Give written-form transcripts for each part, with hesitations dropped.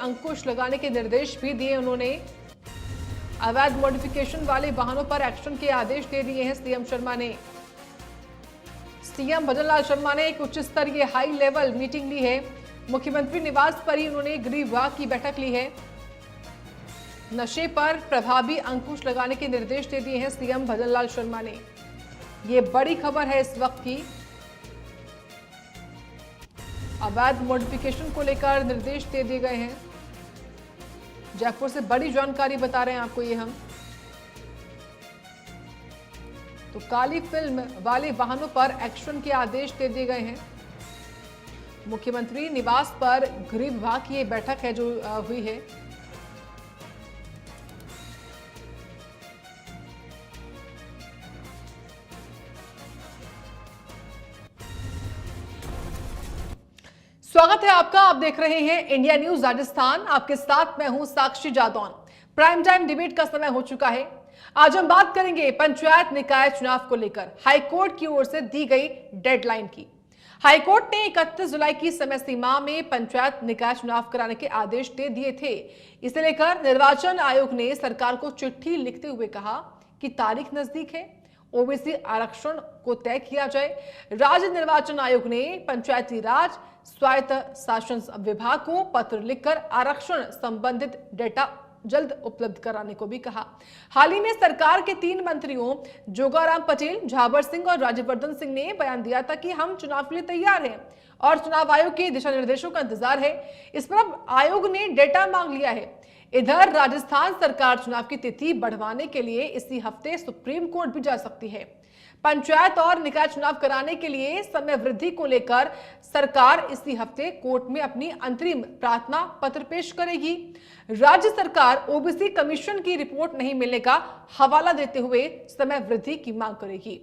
अंकुश लगाने के निर्देश भी दिए उन्होंने। अवैध मॉडिफिकेशन वाले वाहनों पर एक्शन के आदेश दे दिए हैं सीएम शर्मा ने। सीएम भजनलाल शर्मा ने एक उच्च स्तरीय हाई लेवल मीटिंग ली है। मुख्यमंत्री निवास पर ही उन्होंने गृह विभाग की बैठक ली है। नशे पर प्रभावी अंकुश लगाने के निर्देश दे दिए हैं सीएम भजनलाल शर्मा ने। ये बड़ी खबर है इस वक्त की। अवैध मॉडिफिकेशन को लेकर निर्देश दे दिए गए हैं। जयपुर से बड़ी जानकारी बता रहे हैं आपको ये हम। तो काली फिल्म वाले वाहनों पर एक्शन के आदेश दे दिए गए हैं। मुख्यमंत्री निवास पर गृह विभाग की ये बैठक है जो हुई है। स्वागत है आपका। आप देख रहे हैं इंडिया न्यूज राजस्थान। आपके साथ मैं हूं साक्षी जादौन। प्राइम टाइम डिबेट का समय हो चुका है। आज हम बात करेंगे पंचायत निकाय चुनाव को लेकर हाईकोर्ट की ओर से दी गई डेडलाइन की। हाईकोर्ट ने 31 जुलाई की समय सीमा में पंचायत निकाय चुनाव कराने के आदेश दे दिए थे। इसे लेकर निर्वाचन आयोग ने सरकार को चिट्ठी लिखते हुए कहा कि तारीख नजदीक है, ओबीसी आरक्षण को तय किया जाए। राज्य निर्वाचन आयोग ने पंचायती राज स्वायत्त शासन विभाग को पत्र लिखकर आरक्षण संबंधित डेटा जल्द उपलब्ध कराने को भी कहा। हाल ही में सरकार के 3 मंत्रियों जोगाराम पटेल, झाबर सिंह और राज्यवर्धन सिंह ने बयान दिया था कि हम चुनाव के लिए तैयार हैं और चुनाव आयोग के दिशा निर्देशों का इंतजार है। इस पर अब आयोग ने डेटा मांग लिया है। इधर राजस्थान सरकार चुनाव की तिथि बढ़वाने के लिए इसी हफ्ते सुप्रीम कोर्ट भी जा सकती है। पंचायत और निकाय चुनाव कराने के लिए समय वृद्धि को लेकर सरकार इसी हफ्ते कोर्ट में अपनी अंतरिम प्रार्थना पत्र पेश करेगी। राज्य सरकार ओबीसी कमीशन की रिपोर्ट नहीं मिलने का हवाला देते हुए समय वृद्धि की मांग करेगी।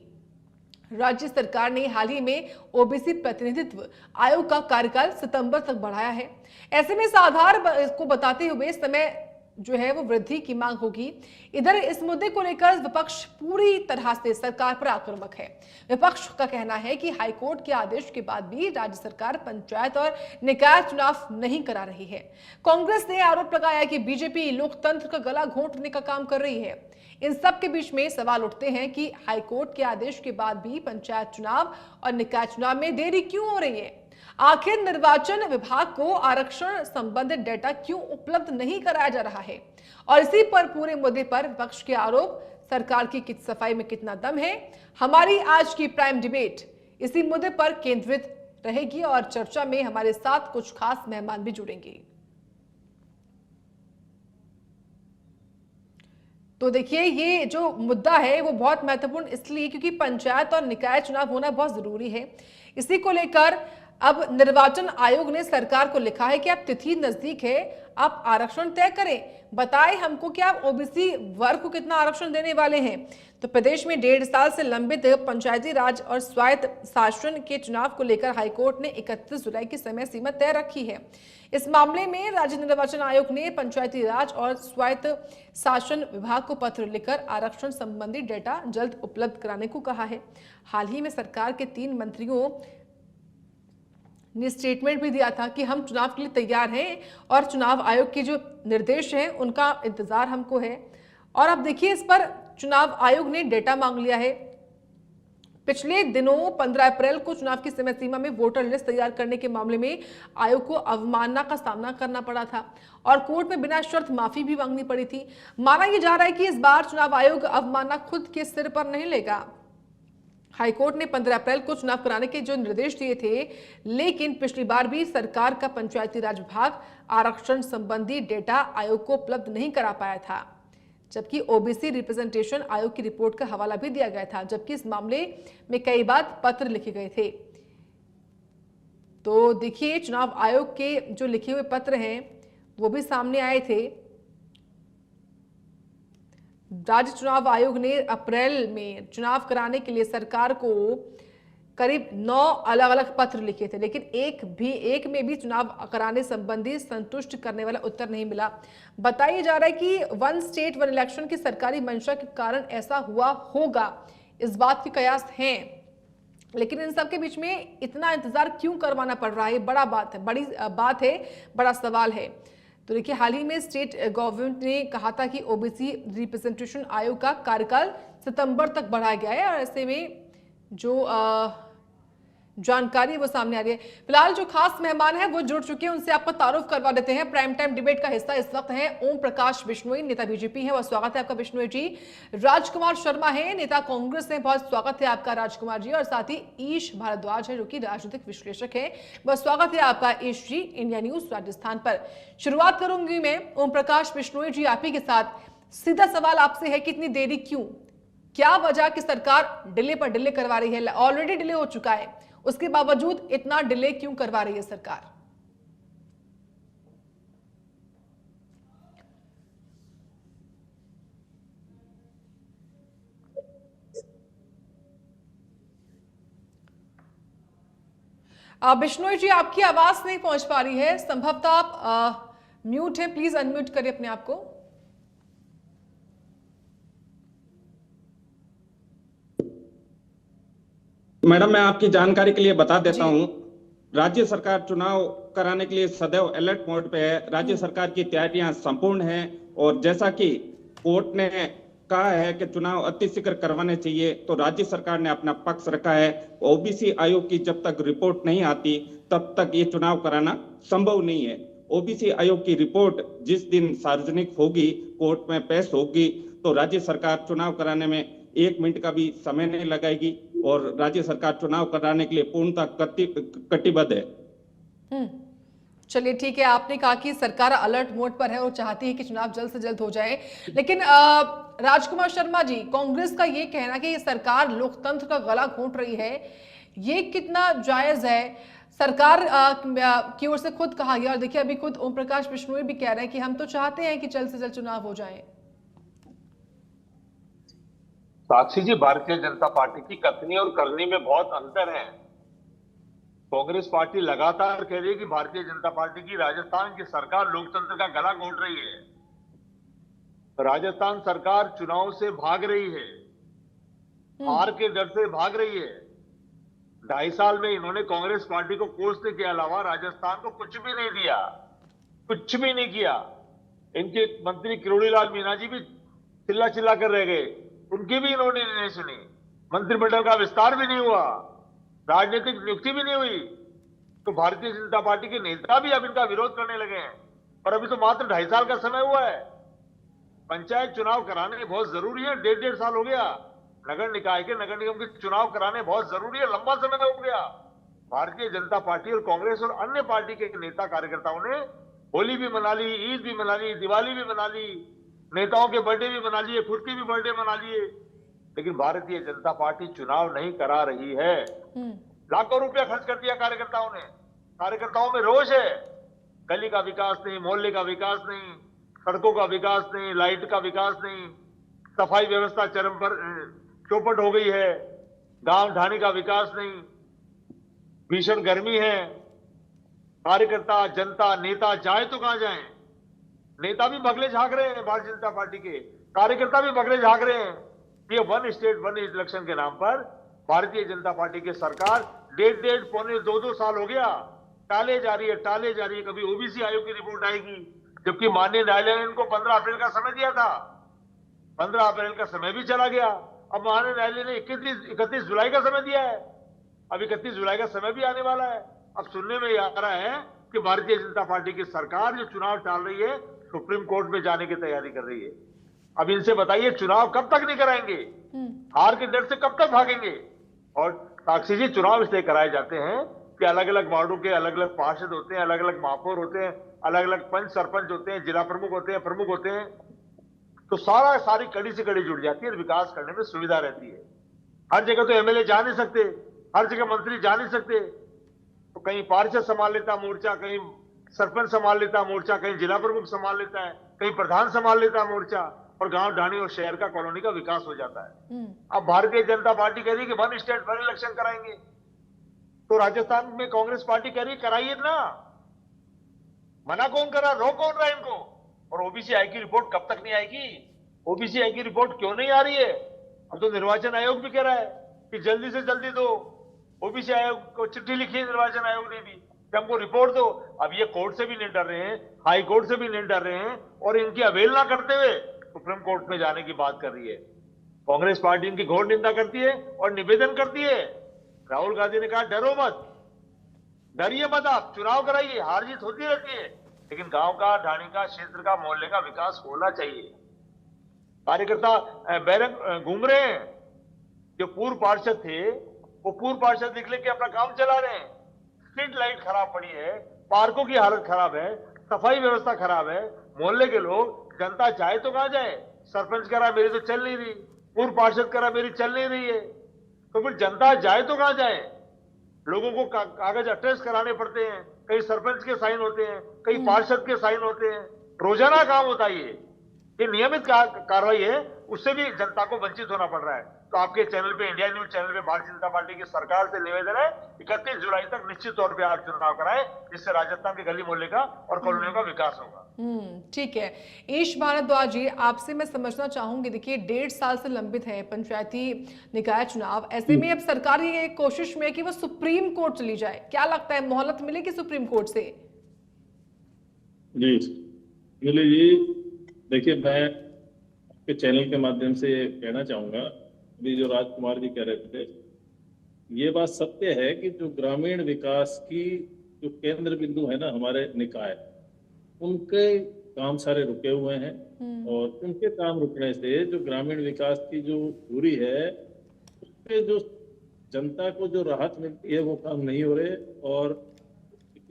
राज्य सरकार ने हाल ही में ओबीसी प्रतिनिधित्व आयोग का कार्यकाल सितंबर तक बढ़ाया है। ऐसे में इस आधार को बताते हुए समय जो है वो वृद्धि की मांग होगी। इधर इस मुद्दे को लेकर विपक्ष पूरी तरह से सरकार पर आक्रामक है। विपक्ष का कहना है कि हाईकोर्ट के आदेश के बाद भी राज्य सरकार पंचायत और निकाय चुनाव नहीं करा रही है। कांग्रेस ने आरोप लगाया कि बीजेपी लोकतंत्र का गला घोंटने का काम कर रही है। इन सब के बीच में सवाल उठते हैं कि हाईकोर्ट के आदेश के बाद भी पंचायत चुनाव और निकाय चुनाव में देरी क्यों हो रही है। आखिर निर्वाचन विभाग को आरक्षण संबंधित डेटा क्यों उपलब्ध नहीं कराया जा रहा है। और इसी पर पूरे मुद्दे पर विपक्ष के आरोप, सरकार की सफाई में कितना दम है। हमारी आज की प्राइम डिबेट इसी मुद्दे पर केंद्रित रहेगी और चर्चा में हमारे साथ कुछ खास मेहमान भी जुड़ेंगे। तो देखिए, ये जो मुद्दा है वो बहुत महत्वपूर्ण इसलिए क्योंकि पंचायत और निकाय चुनाव होना बहुत जरूरी है। इसी को लेकर अब निर्वाचन आयोग ने सरकार को लिखा है कि अब तिथि नजदीक है, आप आरक्षण तय करें, बताएं हमको कि आप ओबीसी वर्ग को कितना आरक्षण देने वाले हैं। तो प्रदेश में 1.5 साल से लंबित पंचायती राज और स्वायत्त शासन के चुनाव को लेकर हाईकोर्ट ने 31 जुलाई की समय सीमा तय रखी है। इस मामले में राज्य निर्वाचन आयोग ने पंचायती राज और स्वायत्त शासन विभाग को पत्र लिखकर आरक्षण संबंधी डेटा जल्द उपलब्ध कराने को कहा है। हाल ही में सरकार के 3 मंत्रियों ने स्टेटमेंट भी दिया था कि हम चुनाव के लिए तैयार हैं और चुनाव आयोग के जो निर्देश हैं उनका इंतजार हमको है। और अब देखिए, इस पर चुनाव आयोग ने डेटा मांग लिया है। पिछले दिनों 15 अप्रैल को चुनाव की समय सीमा में वोटर लिस्ट तैयार करने के मामले में आयोग को अवमानना का सामना करना पड़ा था और कोर्ट में बिना शर्त माफी भी मांगनी पड़ी थी। माना यह जा रहा है कि इस बार चुनाव आयोग अवमानना खुद के सिर पर नहीं लेगा। हाईकोर्ट ने 15 अप्रैल को चुनाव कराने के जो निर्देश दिए थे, लेकिन पिछली बार भी सरकार का पंचायती राज विभाग आरक्षण संबंधी डेटा आयोग को उपलब्ध नहीं करा पाया था, जबकि ओबीसी रिप्रेजेंटेशन आयोग की रिपोर्ट का हवाला भी दिया गया था, जबकि इस मामले में कई बार पत्र लिखे गए थे। तो देखिए, चुनाव आयोग के जो लिखे हुए पत्र हैं वो भी सामने आए थे। राज्य चुनाव आयोग ने अप्रैल में चुनाव कराने के लिए सरकार को करीब 9 अलग अलग पत्र लिखे थे, लेकिन एक में भी चुनाव कराने संबंधी संतुष्ट करने वाला उत्तर नहीं मिला। बताया जा रहा है कि 1 स्टेट 1 इलेक्शन की सरकारी मंशा के कारण ऐसा हुआ होगा, इस बात के कयास हैं। लेकिन इन सब के बीच में इतना इंतजार क्यों करवाना पड़ रहा है, बड़ी बात है, बड़ा सवाल है। तो देखिए, हाल ही में स्टेट गवर्नमेंट ने कहा था कि ओबीसी रिप्रेजेंटेशन आयोग का कार्यकाल सितंबर तक बढ़ाया गया है, और ऐसे में जो जानकारी वो सामने आ रही है। फिलहाल जो खास मेहमान है वो जुड़ चुके हैं, उनसे आपका तारुफ करवा देते हैं। प्राइम टाइम डिबेट का हिस्सा इस वक्त है ओम प्रकाश बिश्नोई, नेता बीजेपी है, बहुत स्वागत है आपका बिश्नोई जी। राजकुमार शर्मा है, नेता कांग्रेस है, बहुत स्वागत है आपका राजकुमार जी। और साथ ही ईश भारद्वाज है, जो कि राजनीतिक विश्लेषक है, बहुत स्वागत है आपका ईश जी इंडिया न्यूज राजस्थान पर। शुरुआत करूंगी मैं ओम प्रकाश बिश्नोई जी आप ही के साथ। सीधा सवाल आपसे है कि इतनी देरी क्यों, क्या वजह कि सरकार डिले पर डिले करवा रही है? ऑलरेडी डिले हो चुका है, उसके बावजूद इतना डिले क्यों करवा रही है सरकार? बिश्नोई जी, आपकी आवाज नहीं पहुंच पा रही है, संभवतः आप म्यूट है, प्लीज अनम्यूट करिए अपने आप को। मैडम, मैं आपकी जानकारी के लिए बता देता हूं, राज्य सरकार चुनाव कराने के लिए सदैव अलर्ट मोड पे है। राज्य सरकार की तैयारियां संपूर्ण हैं, और जैसा कि कोर्ट ने कहा है कि चुनाव अतिशीघ्र करवाने चाहिए, तो राज्य सरकार ने अपना पक्ष रखा है। ओबीसी आयोग की जब तक रिपोर्ट नहीं आती तब तक ये चुनाव कराना संभव नहीं है। ओबीसी आयोग की रिपोर्ट जिस दिन सार्वजनिक होगी, कोर्ट में पेश होगी, तो राज्य सरकार चुनाव कराने में 1 मिनट का भी समय नहीं लगाएगी, और राज्य सरकार चुनाव कराने के लिए पूर्णतः कटिबद्ध है। चलिए ठीक है, आपने कहा कि सरकार अलर्ट मोड पर है और चाहती है कि चुनाव जल्द से जल्द हो जाए, लेकिन राजकुमार शर्मा जी, कांग्रेस का ये कहना कि ये सरकार लोकतंत्र का गला घोंट रही है, ये कितना जायज है? सरकार की ओर से खुद कहा गया, और देखिए अभी खुद ओम प्रकाश बिश्नोई भी कह रहे हैं कि हम तो चाहते हैं कि जल्द से जल्द चुनाव हो जाए। साक्षी जी, भारतीय जनता पार्टी की कथनी और करनी में बहुत अंतर है। कांग्रेस पार्टी लगातार कह रही है कि भारतीय जनता पार्टी की राजस्थान की सरकार लोकतंत्र का गला घोंट रही है। राजस्थान सरकार चुनाव से भाग रही है, हार के डर से भाग रही है। 2.5 साल में इन्होंने कांग्रेस पार्टी को कोसने के अलावा राजस्थान को कुछ भी नहीं दिया, कुछ भी नहीं किया। इनके मंत्री किरोड़ीलाल मीणा जी भी चिल्ला चिल्ला कर रह गए, उनकी भी इन्होंने नहीं सुनी। मंत्रिमंडल का विस्तार भी नहीं हुआ, राजनीतिक नियुक्ति भी नहीं हुई, तो भारतीय जनता पार्टी के नेता भी अब इनका विरोध करने लगे हैं। और अभी तो मात्र 2.5 साल का समय हुआ है। पंचायत चुनाव कराने बहुत जरूरी है, 1.5 साल हो गया। नगर निकाय के, नगर निगम के चुनाव कराने बहुत जरूरी है, लंबा समय हो गया। भारतीय जनता पार्टी और कांग्रेस और अन्य पार्टी के नेता कार्यकर्ताओं ने होली भी मना ली, ईद भी मना ली, दिवाली भी मना ली, नेताओं के बर्थडे भी मना लिए, खुद के भी बर्थडे मना लिए, लेकिन भारतीय जनता पार्टी चुनाव नहीं करा रही है। लाखों रुपया खर्च कर दिया कार्यकर्ताओं ने, कार्यकर्ताओं में रोष है। गली का विकास नहीं, मोहल्ले का विकास नहीं, सड़कों का विकास नहीं, लाइट का विकास नहीं, सफाई व्यवस्था चरम पर चौपट हो गई है, गांव ढाणी का विकास नहीं, भीषण गर्मी है। कार्यकर्ता, जनता, नेता जाए तो कहां जाए? नेता भी बगले झांक रहे हैं भारतीय जनता पार्टी के, कार्यकर्ता भी बगले झांक रहे हैं। ये 1 स्टेट 1 इलेक्शन के नाम पर भारतीय जनता पार्टी की सरकार 1.5 पौने 2 साल हो गया टाले जा रही है, टाले जा रही है। कभी ओबीसी आयोग की रिपोर्ट आएगी, जबकि माननीय न्यायालय ने इनको 15 अप्रैल का समय दिया था। 15 अप्रैल का समय भी चला गया। अब माननीय न्यायालय ने 31 जुलाई का समय दिया है। अब 31 जुलाई का समय भी आने वाला है। अब सुनने में आ रहा है कि भारतीय जनता पार्टी की सरकार जो चुनाव टाल रही है, सुप्रीम कोर्ट में जाने की तैयारी कर रही है। अब इनसे बताइए, चुनाव कब तक नहीं कराएंगे? हार के डर से कब तक भागेंगे? और साक्षी जी, चुनाव इसलिए कराए जाते हैं कि अलग अलग वार्डों के अलग अलग पार्षद होते हैं, अलग अलग महापौर होते हैं, अलग अलग पंच सरपंच होते हैं, जिला प्रमुख होते हैं, प्रमुख होते हैं, तो सारी कड़ी से कड़ी जुड़ जाती है और विकास करने में सुविधा रहती है। हर जगह तो एमएलए जा नहीं सकते, हर जगह मंत्री जा नहीं सकते, तो कहीं पार्षद संभाल लेता मोर्चा, कहीं सरपंच संभाल लेता मोर्चा, कहीं जिला प्रमुख संभाल लेता है, कहीं प्रधान संभाल लेता मोर्चा, और गांव ढाणी और शहर का, कॉलोनी का विकास हो जाता है। अब भारतीय जनता पार्टी कह रही है कि 1 स्टेट 1 इलेक्शन कराएंगे, तो राजस्थान में कांग्रेस पार्टी कह रही है कराइए ना। मना कौन कर रहा, रोक कौन रहा है इनको? और ओबीसी आई की रिपोर्ट कब तक नहीं आएगी? ओबीसी आई की रिपोर्ट क्यों नहीं आ रही है? अब तो निर्वाचन आयोग भी कह रहा है कि जल्दी से जल्दी दो। ओबीसी आयोग को चिट्ठी लिखी है निर्वाचन आयोग ने भी कि हमको रिपोर्ट दो। अब ये कोर्ट से भी नहीं डर रहे हैं, हाई कोर्ट से भी नहीं डर रहे हैं, और इनकी अवहेलना करते हुए सुप्रीम कोर्ट में जाने की बात कर रही है। कांग्रेस पार्टी इनकी घोर निंदा करती है और निवेदन करती है। राहुल गांधी ने कहा डरो मत, डरिए मत, आप चुनाव कराइए, हार जीत होती रहती है, लेकिन गांव का, ढाणी का, क्षेत्र का, मोहल्ले का विकास होना चाहिए। कार्यकर्ता बैरक घूम रहे हैं, जो पूर्व पार्षद थे वो पूर्व पार्षद निकले के अपना काम चला रहे हैं। स्ट्रीट लाइट खराब पड़ी है, पार्कों की हालत खराब है, सफाई व्यवस्था खराब है, मोहल्ले के लोग, जनता चाहे तो कहां जाए? सरपंच कह रहा मेरी तो चल नहीं रही, पूर्व पार्षद कह रहा मेरी चल नहीं रही है, तो फिर जनता जाए तो कहां जाए? लोगों को कागज अटेस्ट कराने पड़ते हैं, कई सरपंच के साइन होते हैं, कई पार्षद के साइन होते हैं, रोजाना काम होता है। ये नियमित कार्रवाई है, उससे भी जनता को वंचित होना पड़ रहा है। तो आपके चैनल पे, इंडिया न्यूज चैनल पे, भारतीय जनता पार्टी की सरकार से निवेदन है 31 जुलाई तक निश्चित तौर पे आप चुनाव कराएं, जिससे राजस्थान के गली मोहल्ले का और कॉलोनियों का विकास होगा। ठीक है। ईश भारद्वाज जी, आपसे मैं समझना चाहूंगी, देखिए 1.5 साल से लंबित है पंचायती निकाय चुनाव, ऐसे में अब सरकार ये कोशिश में है कि वो सुप्रीम कोर्ट चली जाए, क्या लगता है मोहलत मिलेगी सुप्रीम कोर्ट से? जी जी, देखिए मैं आपके चैनल के माध्यम से कहना चाहूंगा, अभी जो राजकुमार जी कह रहे थे, ये बात सत्य है कि जो ग्रामीण विकास की जो केंद्र बिंदु है ना हमारे निकाय, उनके काम सारे रुके हुए हैं, और उनके काम रुकने से जो ग्रामीण विकास की जो दूरी है उसके जो जनता को जो राहत मिलती है वो काम नहीं हो रहे, और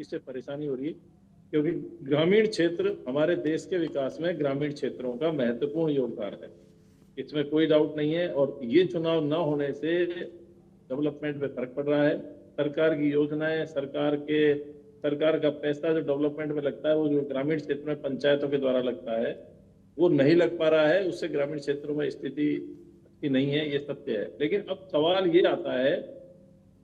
इससे परेशानी हो रही है, क्योंकि ग्रामीण क्षेत्र हमारे देश के विकास में ग्रामीण क्षेत्रों का महत्वपूर्ण योगदान है, इसमें कोई डाउट नहीं है। और ये चुनाव न होने से डेवलपमेंट पे फर्क पड़ रहा है। सरकार की योजनाएं, सरकार का पैसा जो डेवलपमेंट में लगता है, वो जो ग्रामीण क्षेत्र में पंचायतों के द्वारा लगता है वो नहीं लग पा रहा है, उससे ग्रामीण क्षेत्रों में स्थिति अच्छी नहीं है, ये सत्य है। लेकिन अब सवाल ये आता है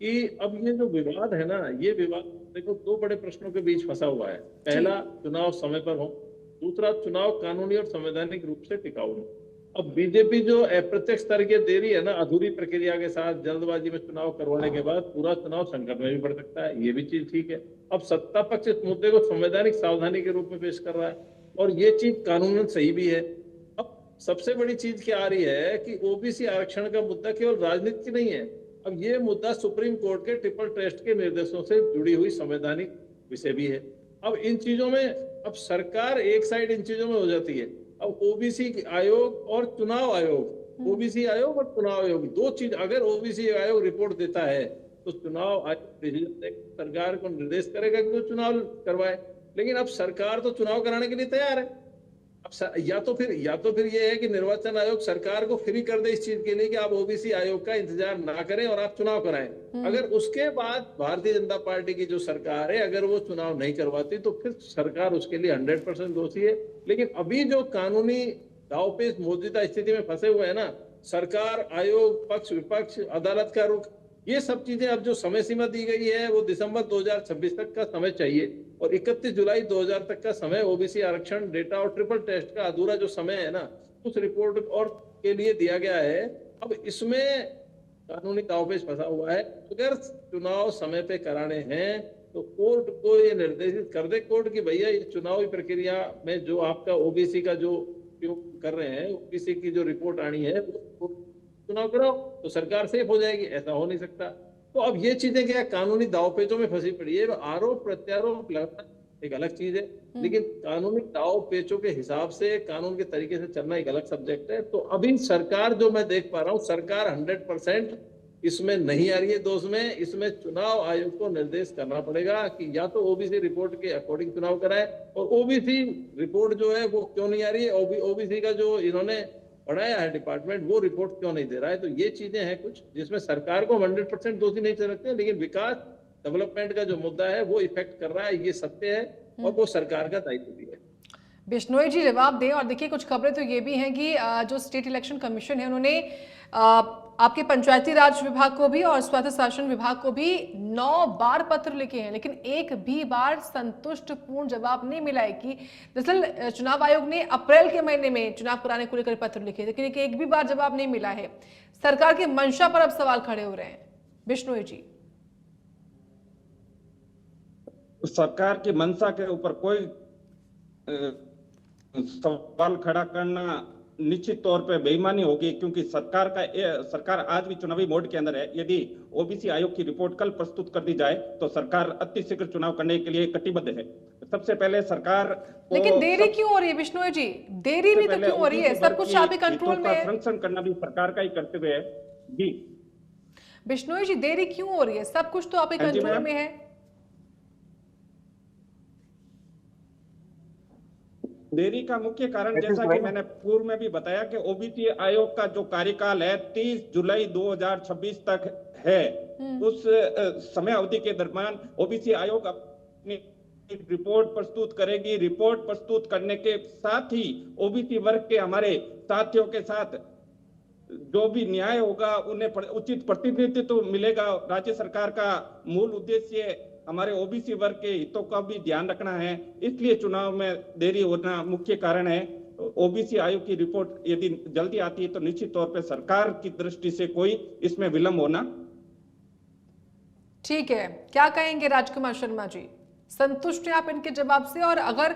कि अब ये जो विवाद है ना, ये विवाद देखो 2 बड़े प्रश्नों के बीच फंसा हुआ है। पहला, चुनाव समय पर हो, दूसरा, चुनाव कानूनी और संवैधानिक रूप से टिकाऊ हो। अब बीजेपी जो अप्रत्यक्ष तरीके दे रही है ना, अधूरी प्रक्रिया के साथ जल्दबाजी में चुनाव करवाने के बाद पूरा चुनाव संकट में भी पड़ सकता है, ये भी चीज ठीक है। अब सत्ता पक्ष इस मुद्दे को संवैधानिक सावधानी के रूप में पेश कर रहा है, और ये चीज कानूनन सही भी है। अब सबसे बड़ी चीज क्या आ रही है कि ओबीसी आरक्षण का मुद्दा केवल राजनीति नहीं है, अब ये मुद्दा सुप्रीम कोर्ट के ट्रिपल टेस्ट के निर्देशों से जुड़ी हुई संवैधानिक विषय भी है। अब इन चीजों में अब सरकार एक साइड इन चीजों में हो जाती है। अब ओबीसी आयोग और चुनाव आयोग, ओबीसी आयोग और चुनाव आयोग, 2 चीज, अगर ओबीसी आयोग रिपोर्ट देता है तो चुनाव आयोग सरकार को निर्देश करेगा कि वो चुनाव करवाए, लेकिन अब सरकार तो चुनाव कराने के लिए तैयार है। अब या तो फिर ये है कि निर्वाचन आयोग सरकार को फ्री कर दे इस चीज के लिए कि आप ओबीसी आयोग का इंतजार ना करें और आप चुनाव कराएं। अगर उसके बाद भारतीय जनता पार्टी की जो सरकार है, अगर वो चुनाव नहीं करवाती तो फिर सरकार उसके लिए 100% दोषी है। लेकिन अभी जो कानूनी दांवपेच मौजूदा स्थिति में फंसे हुए हैं ना, सरकार, आयोग, पक्ष विपक्ष, अदालत का रुख, ये सब चीजें, अब जो समय सीमा दी गई है वो दिसंबर 2026 तक का समय चाहिए, और 31 जुलाई 2000 तक का समय ओबीसी आरक्षण डेटा और ट्रिपल टेस्ट का अधूरा जो समय है ना, उस रिपोर्ट और के लिए दिया गया है। अब इसमें कानूनी दांवपेच फंसा हुआ है। अगर चुनाव समय पे कराने हैं तो कोर्ट को ये निर्देशित कर दे कोर्ट की भैया ये चुनावी प्रक्रिया में जो आपका ओबीसी का जो उपयोग कर रहे हैं, ओबीसी की जो रिपोर्ट आनी है वो चुनाव कराओ, तो सरकार सेफ हो जाएगी। ऐसा हो नहीं सकता। तो अब ये चीजें क्या कानूनी दांवपेचों में फंसी पड़ी है। आरोप प्रत्यारोप लगाना एक अलग चीज है, लेकिन कानूनी दांवपेचों के हिसाब से, कानून के तरीके से चलना एक अलग सब्जेक्ट है। तो अभी सरकार जो मैं देख पा रहा हूँ, सरकार 100% इसमें नहीं आ रही है दोष में। इसमें चुनाव आयोग को निर्देश करना पड़ेगा कि या तो ओबीसी रिपोर्ट के अकॉर्डिंग चुनाव कराए, और ओबीसी रिपोर्ट जो है वो क्यों नहीं आ रही है, ओबीसी का जो इन्होंने बढ़ाया है डिपार्टमेंट, वो रिपोर्ट क्यों नहीं दे रहा है। तो ये चीजें हैं कुछ जिसमें सरकार को 100% दोषी नहीं चल सकते, लेकिन विकास डेवलपमेंट का जो मुद्दा है वो इफेक्ट कर रहा है, ये सत्य है, और वो सरकार का दायित्व भी है। बिश्नोई जी जवाब दें। और देखिए कुछ खबरें तो ये भी हैं कि जो स्टेट इलेक्शन कमीशन है उन्होंने आपके पंचायती राज विभाग को भी और स्वायत्त शासन विभाग को भी 9 बार पत्र लिखे हैं, लेकिन एक भी बार संतुष्टपूर्ण जवाब नहीं मिला है। कि दरअसल चुनाव आयोग ने अप्रैल के महीने में चुनाव कराने को लेकर पत्र लिखे, लेकिन एक भी बार जवाब नहीं मिला है। सरकार की मंशा पर अब सवाल खड़े हो रहे हैं। बिश्नोई जी सरकार की मंशा के ऊपर कोई सवाल खड़ा करना निश्चित तौर पे बेईमानी होगी, क्योंकि सरकार आज भी चुनावी मोड के अंदर है। यदि ओबीसी आयोग की रिपोर्ट कल प्रस्तुत कर दी जाए तो सरकार अतिशीघ्र चुनाव करने के लिए कटिबद्ध है। सबसे पहले सरकार को लेकिन देरी क्यों हो रही है बिश्नोई जी? देरी भी तो क्यों हो रही है? सब कुछ आप ही कंट्रोल में है। संरक्षण करना भी सरकार का ही कर्तव्य है। जी बिश्नोई जी, देरी क्यों हो रही है? सब कुछ तो आप ही कंट्रोल में है। देरी का मुख्य कारण, जैसा कि मैंने पूर्व में भी बताया, कि ओबीसी आयोग का जो कार्यकाल है 30 जुलाई 2026 तक है। उस समय अवधि के दरमियान ओबीसी आयोग अपनी रिपोर्ट प्रस्तुत करेगी। रिपोर्ट प्रस्तुत करने के साथ ही ओबीसी वर्ग के हमारे साथियों के साथ जो भी न्याय होगा उन्हें उचित प्रतिनिधित्व मिलेगा। राज्य सरकार का मूल उद्देश्य हमारे ओबीसी वर्ग के हितों का भी ध्यान रखना है, इसलिए चुनाव में देरी होना मुख्य कारण है। ओबीसी आयोग की रिपोर्ट यदि जल्दी आती है तो निश्चित तौर पे सरकार की दृष्टि से कोई इसमें विलंब होना। ठीक है, क्या कहेंगे राजकुमार शर्मा जी? संतुष्ट हैं आप इनके जवाब से? और अगर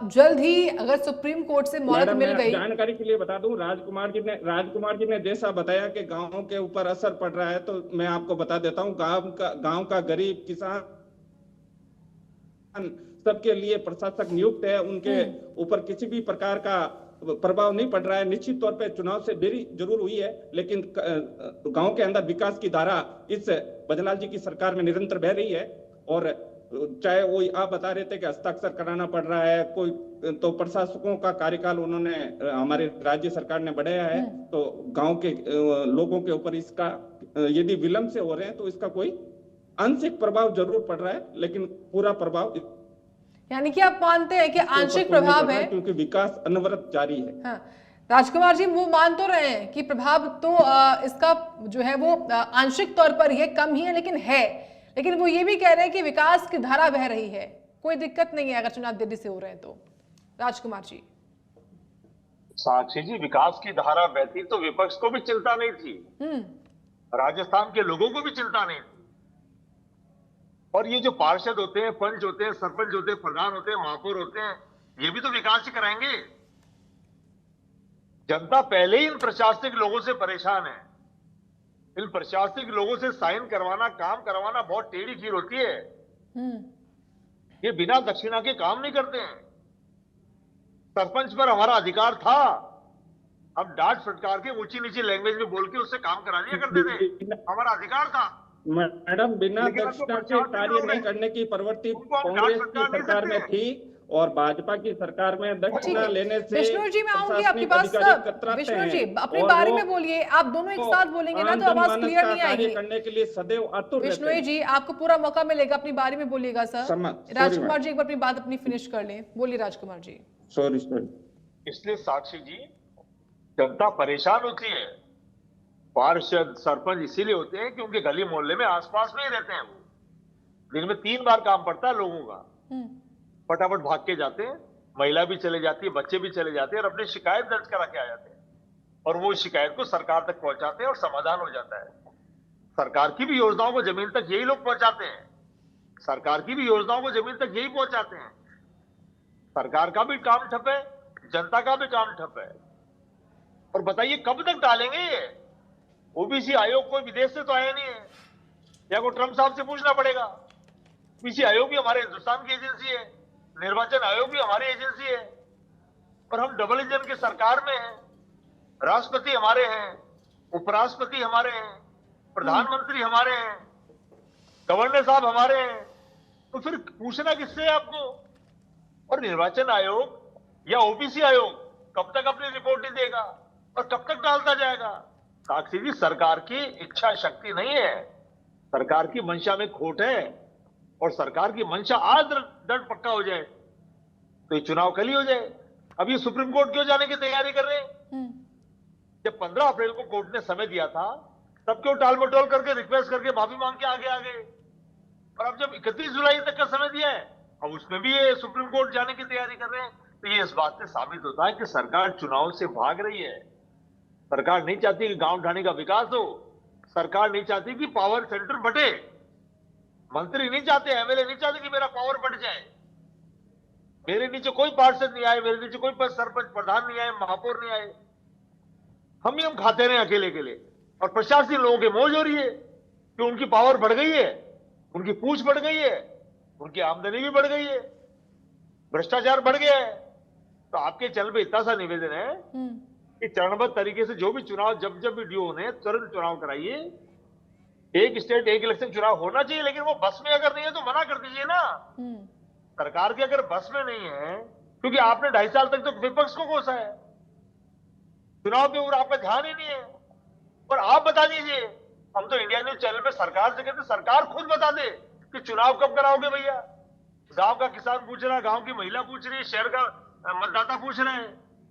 जल्द ही अगर सुप्रीम कोर्ट से मोहलत मिल गई? जानकारी के लिए बता दूं, राजकुमार जी ने जैसा बताया कि गांव के ऊपर असर पड़ रहा है, तो मैं आपको बता देता हूं, गांव का गरीब किसान सबके लिए प्रशासक नियुक्त है, उनके ऊपर किसी भी प्रकार का प्रभाव नहीं पड़ रहा है। निश्चित तौर पे चुनाव से देरी जरूर हुई है, लेकिन गांव के अंदर विकास की धारा इस बजलाल जी की सरकार में निरंतर बह रही है। और चाहे वो आप बता रहे थे कि हस्ताक्षर कराना पड़ रहा है, कोई तो प्रशासकों का कार्यकाल उन्होंने हमारे राज्य सरकार ने बढ़ाया है, तो गांव के लोगों के ऊपर इसका यदि विलंब से हो रहे हैं तो इसका कोई आंशिक प्रभाव जरूर पड़ रहा है, लेकिन पूरा प्रभाव, यानी कि आप मानते हैं कि आंशिक प्रभाव है, क्योंकि विकास अनवरत जारी है। हाँ। राजकुमार जी, वो मान तो रहे हैं कि प्रभाव तो इसका जो है वो आंशिक तौर पर ही है, कम ही है लेकिन है, लेकिन वो ये भी कह रहे हैं कि विकास की धारा बह रही है, कोई दिक्कत नहीं है अगर चुनाव देरी से हो रहे हैं तो। राजकुमार जी। साक्षी जी, विकास की धारा बहती तो विपक्ष को भी चिंता नहीं थी, राजस्थान के लोगों को भी चिंता नहीं थी। और ये जो पार्षद होते हैं, पंच होते हैं, सरपंच होते हैं, प्रधान होते हैं, महापौर होते हैं, ये भी तो विकास ही कराएंगे। जनता पहले ही इन प्रशासनिक लोगों से परेशान है। इन प्रशासनिक लोगों से साइन करवाना, काम करवाना बहुत टेढ़ी खीर होती है। ये बिना दक्षिणा के काम नहीं करते हैं। सरपंच पर हमारा अधिकार था, हम डांट फटकार के ऊंची नीची लैंग्वेज में बोल के उससे काम करा लिया करते थे, हमारा अधिकार था। मैडम, बिना दक्षिणा के कार्य नहीं करने की प्रवृत्ति कांग्रेस की सरकार में थी और भाजपा की सरकार में दक्षिणा लेने से। विष्णु जी, मैं आऊंगी आपकी बात। विष्णु जी, अपने बारे में बोलिए, आप दोनों एक साथ बोलेंगे ना तो आवाज क्लियर नहीं आएगी। करने के लिए सदैव आतुर रहते हैं। विष्णु जी, आपको पूरा मौका मिलेगा, अपनी बारे में बोलिएगा सर। राजकुमार जी एक बार अपनी बात अपनी फिनिश कर लें, बोलिए राजकुमार जी। सॉरी। इसलिए साक्षी जी, जनता परेशान होती है। पार्षद सरपंच इसीलिए होते हैं कि उनके गली मोहल्ले में आसपास में ही रहते हैं। वो दिन में 3 बार काम पड़ता है लोगों का, फटाफट भाग के जाते हैं, महिला भी चले जाती है, बच्चे भी चले जाते हैं और अपनी शिकायत दर्ज करा के आ जाते हैं, और वो शिकायत को सरकार तक पहुंचाते हैं और समाधान हो जाता है। सरकार की भी योजनाओं को जमीन तक यही लोग पहुंचाते हैं, सरकार की भी योजनाओं को जमीन तक यही पहुंचाते हैं। सरकार का भी काम ठप है, जनता का भी काम ठप है। और बताइए कब तक डालेंगे ये? ओबीसी आयोग कोई विदेश से तो आया नहीं है, या को ट्रंप साहब से पूछना पड़ेगा। ओबीसी आयोग भी हमारे हिंदुस्तान की एजेंसी है, निर्वाचन आयोग भी हमारी एजेंसी है, और हम डबल इंजन की सरकार में हैं। राष्ट्रपति हमारे हैं, उपराष्ट्रपति हमारे हैं, प्रधानमंत्री हमारे हैं, गवर्नर साहब हमारे हैं, तो फिर पूछना किससे है आपको? और निर्वाचन आयोग या ओबीसी आयोग कब तक अपनी रिपोर्ट नहीं देगा और कब तक डालता जाएगा? साक्षी जी, सरकार की इच्छा शक्ति नहीं है, सरकार की मंशा में खोट है। और सरकार की मंशा आज दृढ़ पक्का हो जाए तो ये चुनाव कल ही हो जाए। अब ये सुप्रीम कोर्ट क्यों जाने की तैयारी कर रहे हैं? जब 15 अप्रैल को कोर्ट ने समय दिया था, तब क्यों टाल मटोल करके रिक्वेस्ट करके माफी मांग के आगे आ गए? और अब जब 31 जुलाई तक का समय दिया है, अब उसमें भी ये सुप्रीम कोर्ट जाने की तैयारी कर रहे हैं, तो ये इस बात से साबित होता है कि सरकार चुनाव से भाग रही है। सरकार नहीं चाहती कि गांव ढाणी का विकास हो, सरकार नहीं चाहती कि पावर सेंटर बटे। मंत्री नहीं चाहते, एमएलए नहीं चाहते कि मेरा पावर बढ़ जाए, मेरे नीचे कोई पार्षद नहीं आए, मेरे नीचे कोई सरपंच प्रधान नहीं आए, महापौर नहीं आए, हम खाते रहे अकेले अकेले। और प्रशासनिक लोगों की मौज हो रही है कि उनकी पावर बढ़ गई है, उनकी पूछ बढ़ गई है, उनकी आमदनी भी बढ़ गई है, भ्रष्टाचार बढ़ गया है। तो आपके चैनल पे इतना सा निवेदन है कि चरणबद्ध तरीके से जो भी चुनाव जब जब भी ड्यू होने तुरंत चुनाव कराइए। एक स्टेट एक इलेक्शन चुनाव होना चाहिए, लेकिन वो बस में अगर नहीं है तो मना कर दीजिए ना। सरकार की अगर बस में नहीं है, क्योंकि आपने 2.5 साल तक तो विपक्ष को कोसा है, चुनाव के ऊपर आपका ध्यान ही नहीं है। और आप बता दीजिए, हम तो इंडिया न्यूज चैनल पे सरकार से कहते, सरकार खुद बता दे कि चुनाव कब कराओगे भैया। गांव का किसान पूछ रहा है, गांव की महिला पूछ रही है, शहर का मतदाता पूछ रहे हैं,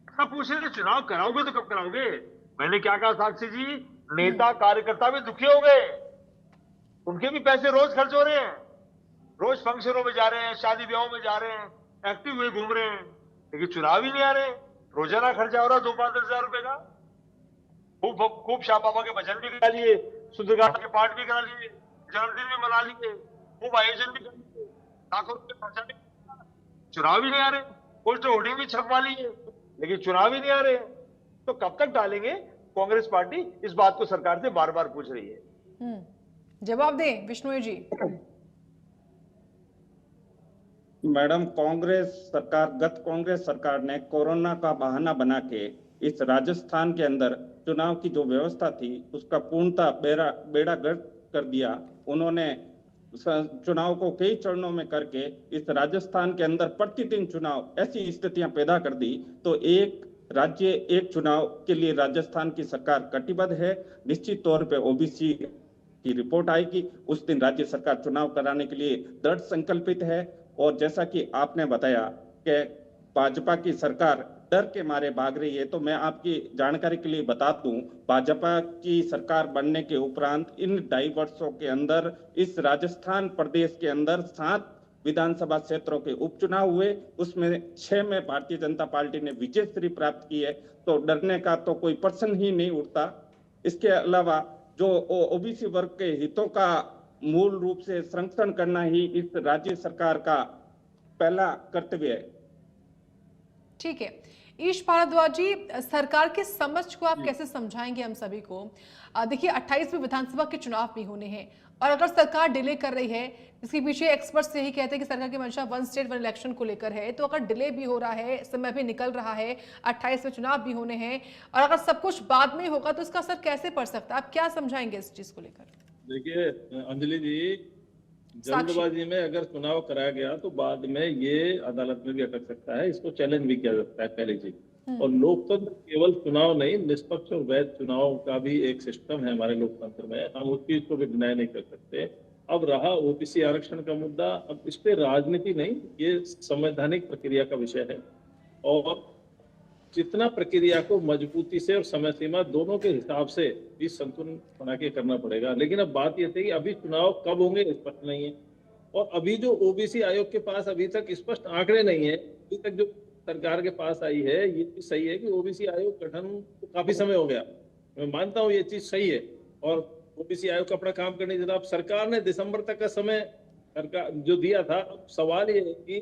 सब पूछ रहे हैं चुनाव कराओगे तो कब कराओगे। मैंने क्या कहा साक्षी जी, नेता कार्यकर्ता भी दुखी हो गए, उनके भी पैसे रोज खर्च हो रहे हैं, रोज फंक्शनों में जा रहे हैं, शादी ब्याहों में जा रहे हैं, एक्टिव हुए घूम रहे हैं, लेकिन चुनाव ही नहीं आ रहे। रोजाना खर्चा हो रहा 2-5 हजार रुपए का। खूब शाह बाबा के भजन भी करा लिए, सुंदरकांड के पाठ भी करा लिए, जन्मदिन भी मना लिए, खूब आयोजन भी कर लिए, लाखों रुपए खर्चा भी, चुनाव ही नहीं आ रहे। पोस्टर होर्डिंग भी छपवा लिए, लेकिन चुनाव ही नहीं आ रहे। तो कब तक डालेंगे? कांग्रेस पार्टी इस बात को सरकार से बार बार पूछ रही है। जवाब दें विष्णु जी। मैडम, गत कांग्रेस सरकार ने कोरोना का बहाना बना के इस राजस्थान के अंदर चुनाव की जो व्यवस्था थी उसका पूर्णतः बेड़ा गर्क कर दिया। उन्होंने चुनाव को कई चरणों में करके इस राजस्थान के अंदर प्रतिदिन चुनाव ऐसी स्थितियां पैदा कर दी। तो एक राज्य एक चुनाव के लिए राजस्थान की सरकार कटिबद्ध है। निश्चित तौर पे ओबीसी की रिपोर्ट आएगी, उस दिन राज्य सरकार चुनाव कराने के लिए दृढ़ संकल्पित है। और जैसा कि आपने बताया कि भाजपा की सरकार डर के मारे भाग रही है, तो मैं आपकी जानकारी के लिए बता दूं, भाजपा की सरकार बनने के उपरांत इन 2.5 वर्षों के अंदर इस राजस्थान प्रदेश के अंदर 7 विधानसभा क्षेत्रों के उपचुनाव हुए, उसमें 6 में भारतीय जनता पार्टी ने विजय श्री प्राप्त की है। तो डरने का तो कोई प्रश्न ही नहीं उठता। इसके अलावा जो ओबीसी वर्ग के हितों का मूल रूप से संरक्षण करना ही इस राज्य सरकार का पहला कर्तव्य है। ठीक है, ईश भारद्वाज जी, सरकार के समझ को आप कैसे समझाएंगे हम सभी को? देखिए 28वें विधानसभा के चुनाव भी होने हैं और अगर सरकार डिले कर रही है, इसके पीछे एक्सपर्ट्स यही कहते हैं कि सरकार की मंशा 1 स्टेट 1 इलेक्शन को लेकर है। तो अगर डिले भी हो रहा है, समय भी निकल रहा है, 28वें चुनाव भी होने हैं और अगर सब कुछ बाद में होगा तो इसका असर कैसे पड़ सकता है? आप क्या समझाएंगे इस चीज को लेकर? देखिए अंजलि जी, जल्दबाजी में अगर चुनाव कराया गया तो बाद में ये अदालत में भी अटक सकता है, इसको चैलेंज भी किया जा सकता है, पहली चीज। और लोकतंत्र केवल चुनाव नहीं, निष्पक्ष और वैध चुनाव का भी एक सिस्टम है हमारे लोकतंत्र में, हम उस चीज को भी डिनाई नहीं कर सकते। अब रहा ओबीसी आरक्षण का मुद्दा, अब इस पे राजनीति नहीं, ये संवैधानिक प्रक्रिया का विषय है और जितना प्रक्रिया को मजबूती से और समय सीमा दोनों के हिसाब से भी संतुलन बना के करना पड़ेगा। लेकिन अब बात यह थी कि अभी चुनाव कब होंगे स्पष्ट नहीं है और अभी जो ओबीसी आयोग के पास अभी तक स्पष्ट आंकड़े नहीं है। अभी तक जो सरकार के पास आई है ये भी सही है कि ओबीसी आयोग गठन को काफी समय हो गया, मैं मानता हूँ ये चीज सही है और ओबीसी आयोग का अपना काम करने के, अब सरकार ने दिसंबर तक का समय सरकार जो दिया था। अब सवाल ये है कि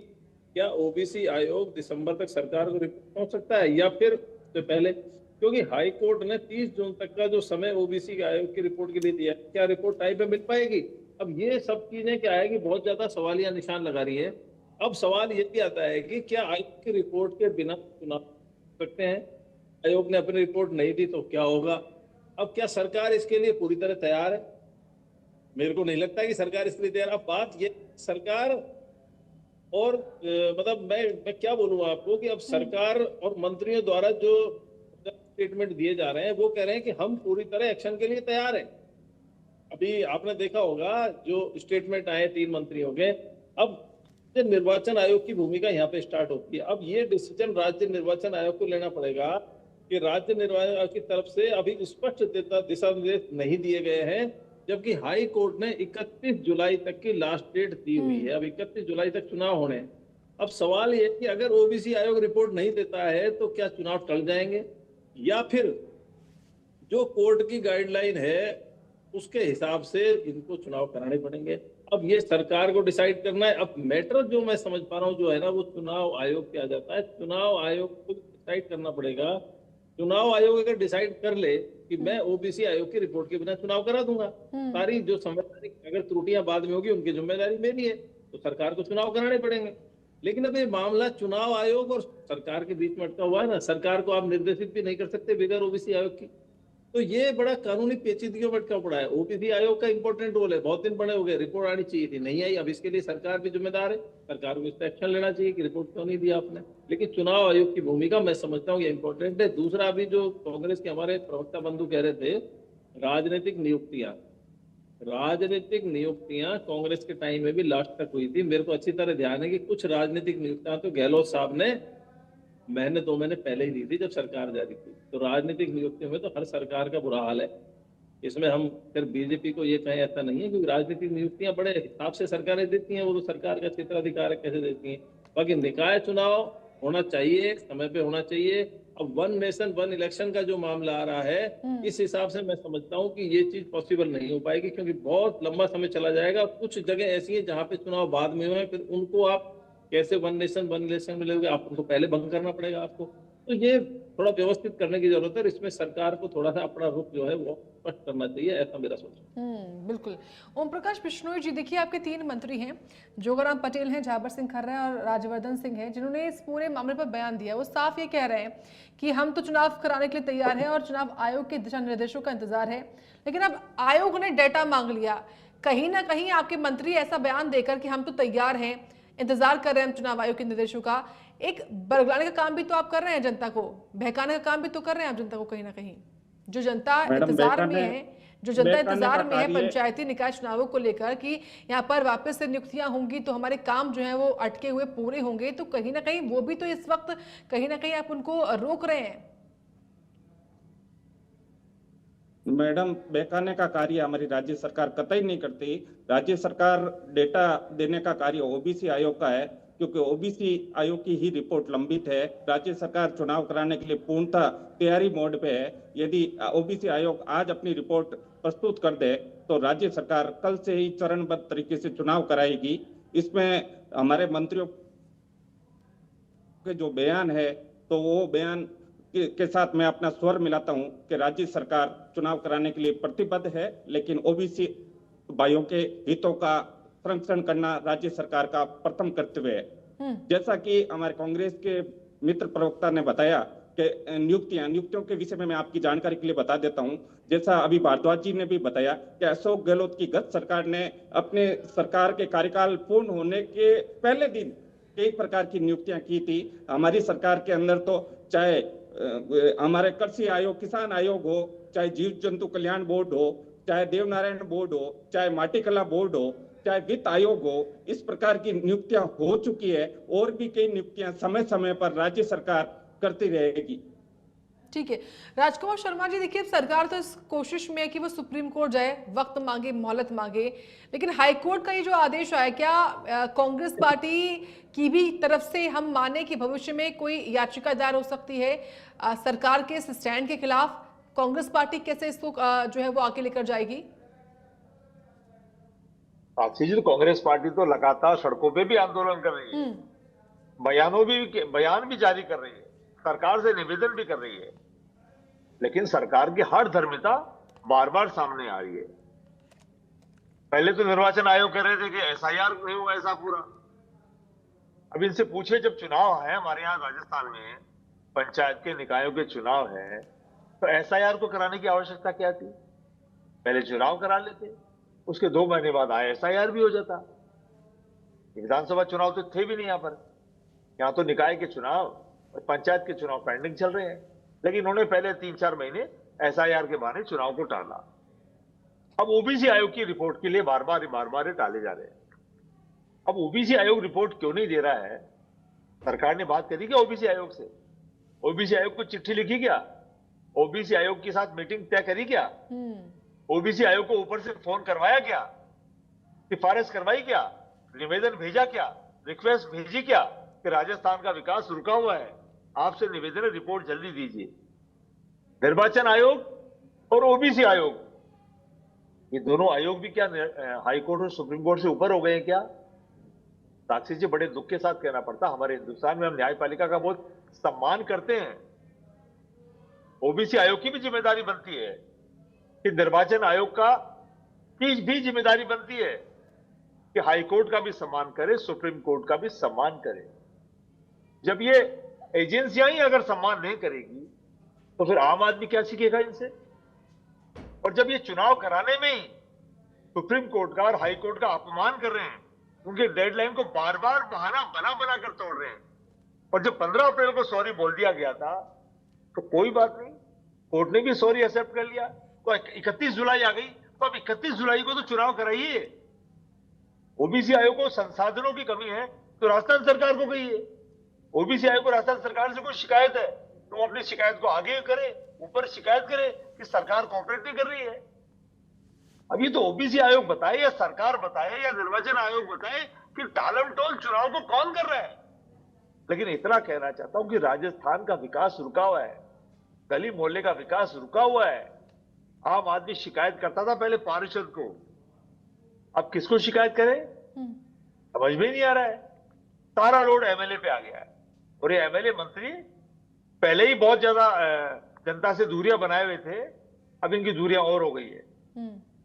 क्या ओबीसी आयोग दिसंबर तक सरकार को रिपोर्ट पहुंच सकता है या फिर तो पहले, क्योंकि हाई कोर्ट ने 30 जून तक का जो समय ओबीसी आयोग की रिपोर्ट के लिए दिया, क्या रिपोर्ट टाइम पे मिल पाएगी? अब ये सब चीजें क्या है कि बहुत ज्यादा सवालिया निशान लगा रही है। अब सवाल ये भी आता है कि क्या आयोग की रिपोर्ट के बिना चुनाव सकते हैं? आयोग ने अपनी रिपोर्ट नहीं दी तो क्या होगा? अब क्या सरकार इसके लिए पूरी तरह तैयार है? मेरे को नहीं लगता कि सरकार इसके लिए तैयार। अब बात ये सरकार और मतलब मैं क्या बोलूँ आपको कि अब सरकार और मंत्रियों द्वारा जो स्टेटमेंट दिए जा रहे हैं वो कह रहे हैं कि हम पूरी तरह एक्शन के लिए तैयार हैं। अभी आपने देखा होगा जो स्टेटमेंट आए 3 मंत्रियों के, अब निर्वाचन आयोग की भूमिका यहाँ पे स्टार्ट होती है। अब ये डिसीजन राज्य निर्वाचन आयोग को लेना पड़ेगा कि राज्य निर्वाचन आयोग की तरफ से अभी स्पष्ट दिशा निर्देश नहीं दिए गए हैं, जबकि हाई कोर्ट ने 31 जुलाई तक की लास्ट डेट दी हुई है। अब 31 जुलाई तक चुनाव होने हैं। अब सवाल ये कि अगर ओबीसी आयोग रिपोर्ट नहीं देता है तो क्या चुनाव टल जाएंगे या फिर जो कोर्ट की गाइडलाइन है उसके हिसाब से इनको चुनाव कराने पड़ेंगे। अब ये सरकार को डिसाइड करना है। अब मैटर जो मैं समझ पा रहा हूँ जो है ना, वो चुनाव आयोग पे आ जाता है। चुनाव आयोग को डिसाइड करना पड़ेगा। चुनाव आयोग अगर डिसाइड कर ले कि मैं ओबीसी आयोग की रिपोर्ट के बिना चुनाव करा दूंगा, सारी जो संवैधानिक अगर त्रुटियां बाद में होगी उनकी जिम्मेदारी मेरी है, तो सरकार को चुनाव कराने पड़ेंगे। लेकिन अब ये मामला चुनाव आयोग और सरकार के बीच में अटका हुआ है ना, सरकार को आप निर्देशित भी नहीं कर सकते बगैर ओबीसी आयोग की। तो ये बड़ा कानूनी पेचीदगियों में अटका पड़ा है। ओबीसी आयोग का इंपॉर्टेंट रोल है, बहुत दिन बड़े हो गए, रिपोर्ट आनी चाहिए थी, नहीं आई। अब इसके लिए सरकार भी जिम्मेदार है, सरकार को इस पर एक्शन लेना चाहिए कि रिपोर्ट क्यों नहीं दिया आपने। लेकिन चुनाव आयोग की भूमिका मैं समझता हूँ ये इंपॉर्टेंट है। दूसरा, अभी जो कांग्रेस के हमारे प्रवक्ता बंधु कह रहे थे, राजनीतिक नियुक्तियां कांग्रेस के टाइम में भी लास्ट तक हुई थी। मेरे को अच्छी तरह ध्यान है कि कुछ राजनीतिक नियुक्तियां तो गहलोत साहब ने महीने 2 महीने पहले ही दी थी जब सरकार जारी थी। तो राजनीतिक नियुक्तियों में तो हर सरकार का बुरा हाल है। इसमें हम फिर बीजेपी को ये कहें ऐसा नहीं है, क्योंकि राजनीतिक नियुक्तियां बड़े हिसाब से सरकारें देती हैं, वो तो सरकार का क्षेत्राधिकार है कैसे देती हैं। बाकी निकाय चुनाव होना चाहिए, समय पे होना चाहिए। अब 1 नेशन 1 इलेक्शन का जो मामला आ रहा है, इस हिसाब से मैं समझता हूँ कि ये चीज पॉसिबल नहीं हो पाएगी, क्योंकि बहुत लंबा समय चला जाएगा। कुछ जगह ऐसी है जहाँ पे चुनाव बाद में हुए, फिर उनको आप कैसे 1 नेशन 1 इलेक्शन में लोगे, आप उनको पहले भंग करना पड़ेगा आपको। तो ये थोड़ा व्यवस्थित करने की जरूरत है। इसमें सरकार को थोड़ा सा अपना रुख जो है वो स्पष्ट करना चाहिए, ऐसा मेरा सोच है। बिल्कुल। ओम प्रकाश बिश्नोई जी, देखिए आपके 3 मंत्री हैं, जोगाराम पटेल हैं, झाबर सिंह खर्रा और राजवर्धन सिंह हैं, जिन्होंने इस पूरे मामले पर बयान दिया। वो साफ ये कह रहे हैं कि हम तो चुनाव कराने के लिए तैयार हैं और चुनाव आयोग के दिशा निर्देशों का इंतजार है, लेकिन अब आयोग ने डेटा मांग लिया। कहीं ना कहीं आपके मंत्री ऐसा बयान देकर कि हम तो तैयार हैं, इंतजार कर रहे हैं हम चुनाव आयोग के निर्देशों का, एक बरगलाने का काम भी तो आप कर रहे हैं, जनता को बहकाने का काम भी तो कर रहे हैं आप जनता को। कहीं ना कहीं जो जनता इंतजार में है, पंचायती निकाय चुनावों को लेकर कि यहाँ पर वापस से नियुक्तियां होंगी तो हमारे काम जो है वो अटके हुए पूरे होंगे, तो कहीं ना कहीं वो भी तो इस वक्त कहीं ना कहीं आप उनको रोक रहे हैं। मैडम, बहकाने का कार्य हमारी राज्य सरकार कतई नहीं करती। राज्य सरकार डेटा देने का कार्य ओबीसी आयोग का है, क्योंकि ओबीसी आयोग की ही रिपोर्ट लंबित है। राज्य सरकार चुनाव कराने के लिए पूर्णतः तैयारी मोड पे है। यदि ओबीसी आयोग आज अपनी रिपोर्ट प्रस्तुत कर दे तो राज्य सरकार कल से ही चरणबद्ध तरीके से चुनाव कराएगी। इसमें हमारे मंत्रियों के जो बयान है, तो वो बयान के साथ मैं अपना स्वर मिलाता हूं कि राज्य सरकार चुनाव कराने के लिए प्रतिबद्ध है, लेकिन ओबीसी भाइयों के हितों का संरक्षण करना राज्य सरकार का प्रथम कर्तव्य है। जैसा कि हमारे कांग्रेस के मित्र प्रवक्ता ने बताया कि नियुक्तियों के विषय में मैं आपकी जानकारी के लिए बता देता हूं। जैसा अभी भारद्वाज जी ने भी बताया कि अशोक गहलोत की गत सरकार ने अपने सरकार के कार्यकाल पूर्ण होने के पहले दिन कई प्रकार की नियुक्तियां की थी। हमारी सरकार के अंदर तो चाहे हमारे कृषि आयोग, किसान आयोग हो, चाहे जीव जंतु कल्याण बोर्ड हो, चाहे देवनारायण बोर्ड हो, चाहे माटी कला बोर्ड हो, चाहे वित्त आयोग हो, इस प्रकार की नियुक्तियां हो चुकी है और भी कई नियुक्तियां समय समय पर राज्य सरकार करती रहेगी। ठीक है राजकुमार शर्मा जी, देखिए सरकार तो इस कोशिश में है कि वो सुप्रीम कोर्ट जाए, वक्त मांगे, मोहलत मांगे, लेकिन हाई कोर्ट का ये जो आदेश आया, क्या कांग्रेस पार्टी की भी तरफ से हम माने कि भविष्य में कोई याचिका दायर हो सकती है सरकार के इस स्टैंड के खिलाफ? कांग्रेस पार्टी कैसे इसको जो है वो आगे लेकर जाएगी? साक्षी जी, तो कांग्रेस पार्टी तो लगातार सड़कों पे भी आंदोलन कर रही है, बयान भी जारी कर रही है, सरकार से निवेदन भी कर रही है, लेकिन सरकार की हर धर्मिता बार बार सामने आ रही है। पहले तो निर्वाचन आयोग कह रहे थे कि एसआईआर नहीं हुआ ऐसा पूरा। अब इनसे पूछे, जब चुनाव है हमारे यहाँ राजस्थान में, पंचायत के निकायों के चुनाव है, तो एसआईआर को कराने की आवश्यकता क्या थी? पहले चुनाव करा लेते, उसके 2 महीने बाद एसआईआर भी हो जाता। विधानसभा चुनाव तो थे भी नहीं यहाँ पर। यहाँ तो निकाय के चुनाव और पंचायत के चुनाव पेंडिंग चल रहे हैं, लेकिन उन्होंने पहले 3-4 महीने एसआईआर के बहाने चुनाव को टाला। अब ओबीसी आयोग की रिपोर्ट के लिए बार बार टाले जा रहे हैं। अब ओबीसी आयोग रिपोर्ट क्यों नहीं दे रहा है? सरकार ने बात करी क्या ओबीसी आयोग से? ओबीसी आयोग को चिट्ठी लिखी क्या? ओबीसी आयोग के साथ मीटिंग तय करी क्या? ओबीसी आयोग को ऊपर से फोन करवाया क्या? सिफारिश करवाई क्या? निवेदन भेजा क्या? रिक्वेस्ट भेजी क्या कि राजस्थान का विकास रुका हुआ है, आपसे निवेदन है, रिपोर्ट जल्दी दीजिए। निर्वाचन आयोग और ओबीसी आयोग ये दोनों आयोग भी क्या हाई कोर्ट और सुप्रीम कोर्ट से ऊपर हो गए हैं क्या? साक्षी जी, बड़े दुख के साथ कहना पड़ता, हमारे हिंदुस्तान में हम न्यायपालिका का बहुत सम्मान करते हैं। ओबीसी आयोग की भी जिम्मेदारी बनती है कि निर्वाचन आयोग का की भी जिम्मेदारी बनती है कि हाई कोर्ट का भी सम्मान करे, सुप्रीम कोर्ट का भी सम्मान करे। जब ये एजेंसियां ही अगर सम्मान नहीं करेगी तो फिर आम आदमी क्या सीखेगा इनसे? और जब ये चुनाव कराने में ही सुप्रीम कोर्ट का और हाई कोर्ट का अपमान कर रहे हैं, उनके डेडलाइन को बार बार बहाना बना बना कर तोड़ रहे हैं, और जब 15 अप्रैल को सॉरी बोल दिया गया था तो कोई बात नहीं, कोर्ट ने भी सॉरी एक्सेप्ट कर लिया। तो 31 जुलाई आ गई, तो अब 31 जुलाई को तो चुनाव कराइए। ओबीसी आयोग को संसाधनों की कमी है तो राजस्थान सरकार को कहिए। ओबीसी आयोग को राजस्थान सरकार से कोई शिकायत है तो वो अपनी शिकायत को आगे करे, ऊपर शिकायत करे कि सरकार कोऑपरेट नहीं कर रही है। अब ये तो ओबीसी आयोग बताए या सरकार बताए या निर्वाचन आयोग बताए कि टालम टोल चुनाव को कौन कर रहा है। लेकिन इतना कहना चाहता हूं कि राजस्थान का विकास रुका हुआ है, गली मोहल्ले का विकास रुका हुआ है। आम आदमी शिकायत करता था पहले पार्षद को, अब किसको शिकायत करे समझ में नहीं आ रहा है। सारा लोड एमएलए पे आ गया है, और ये एमएलए मंत्री पहले ही बहुत ज्यादा जनता से दूरियां बनाए हुए थे, अब इनकी दूरियां और हो गई है।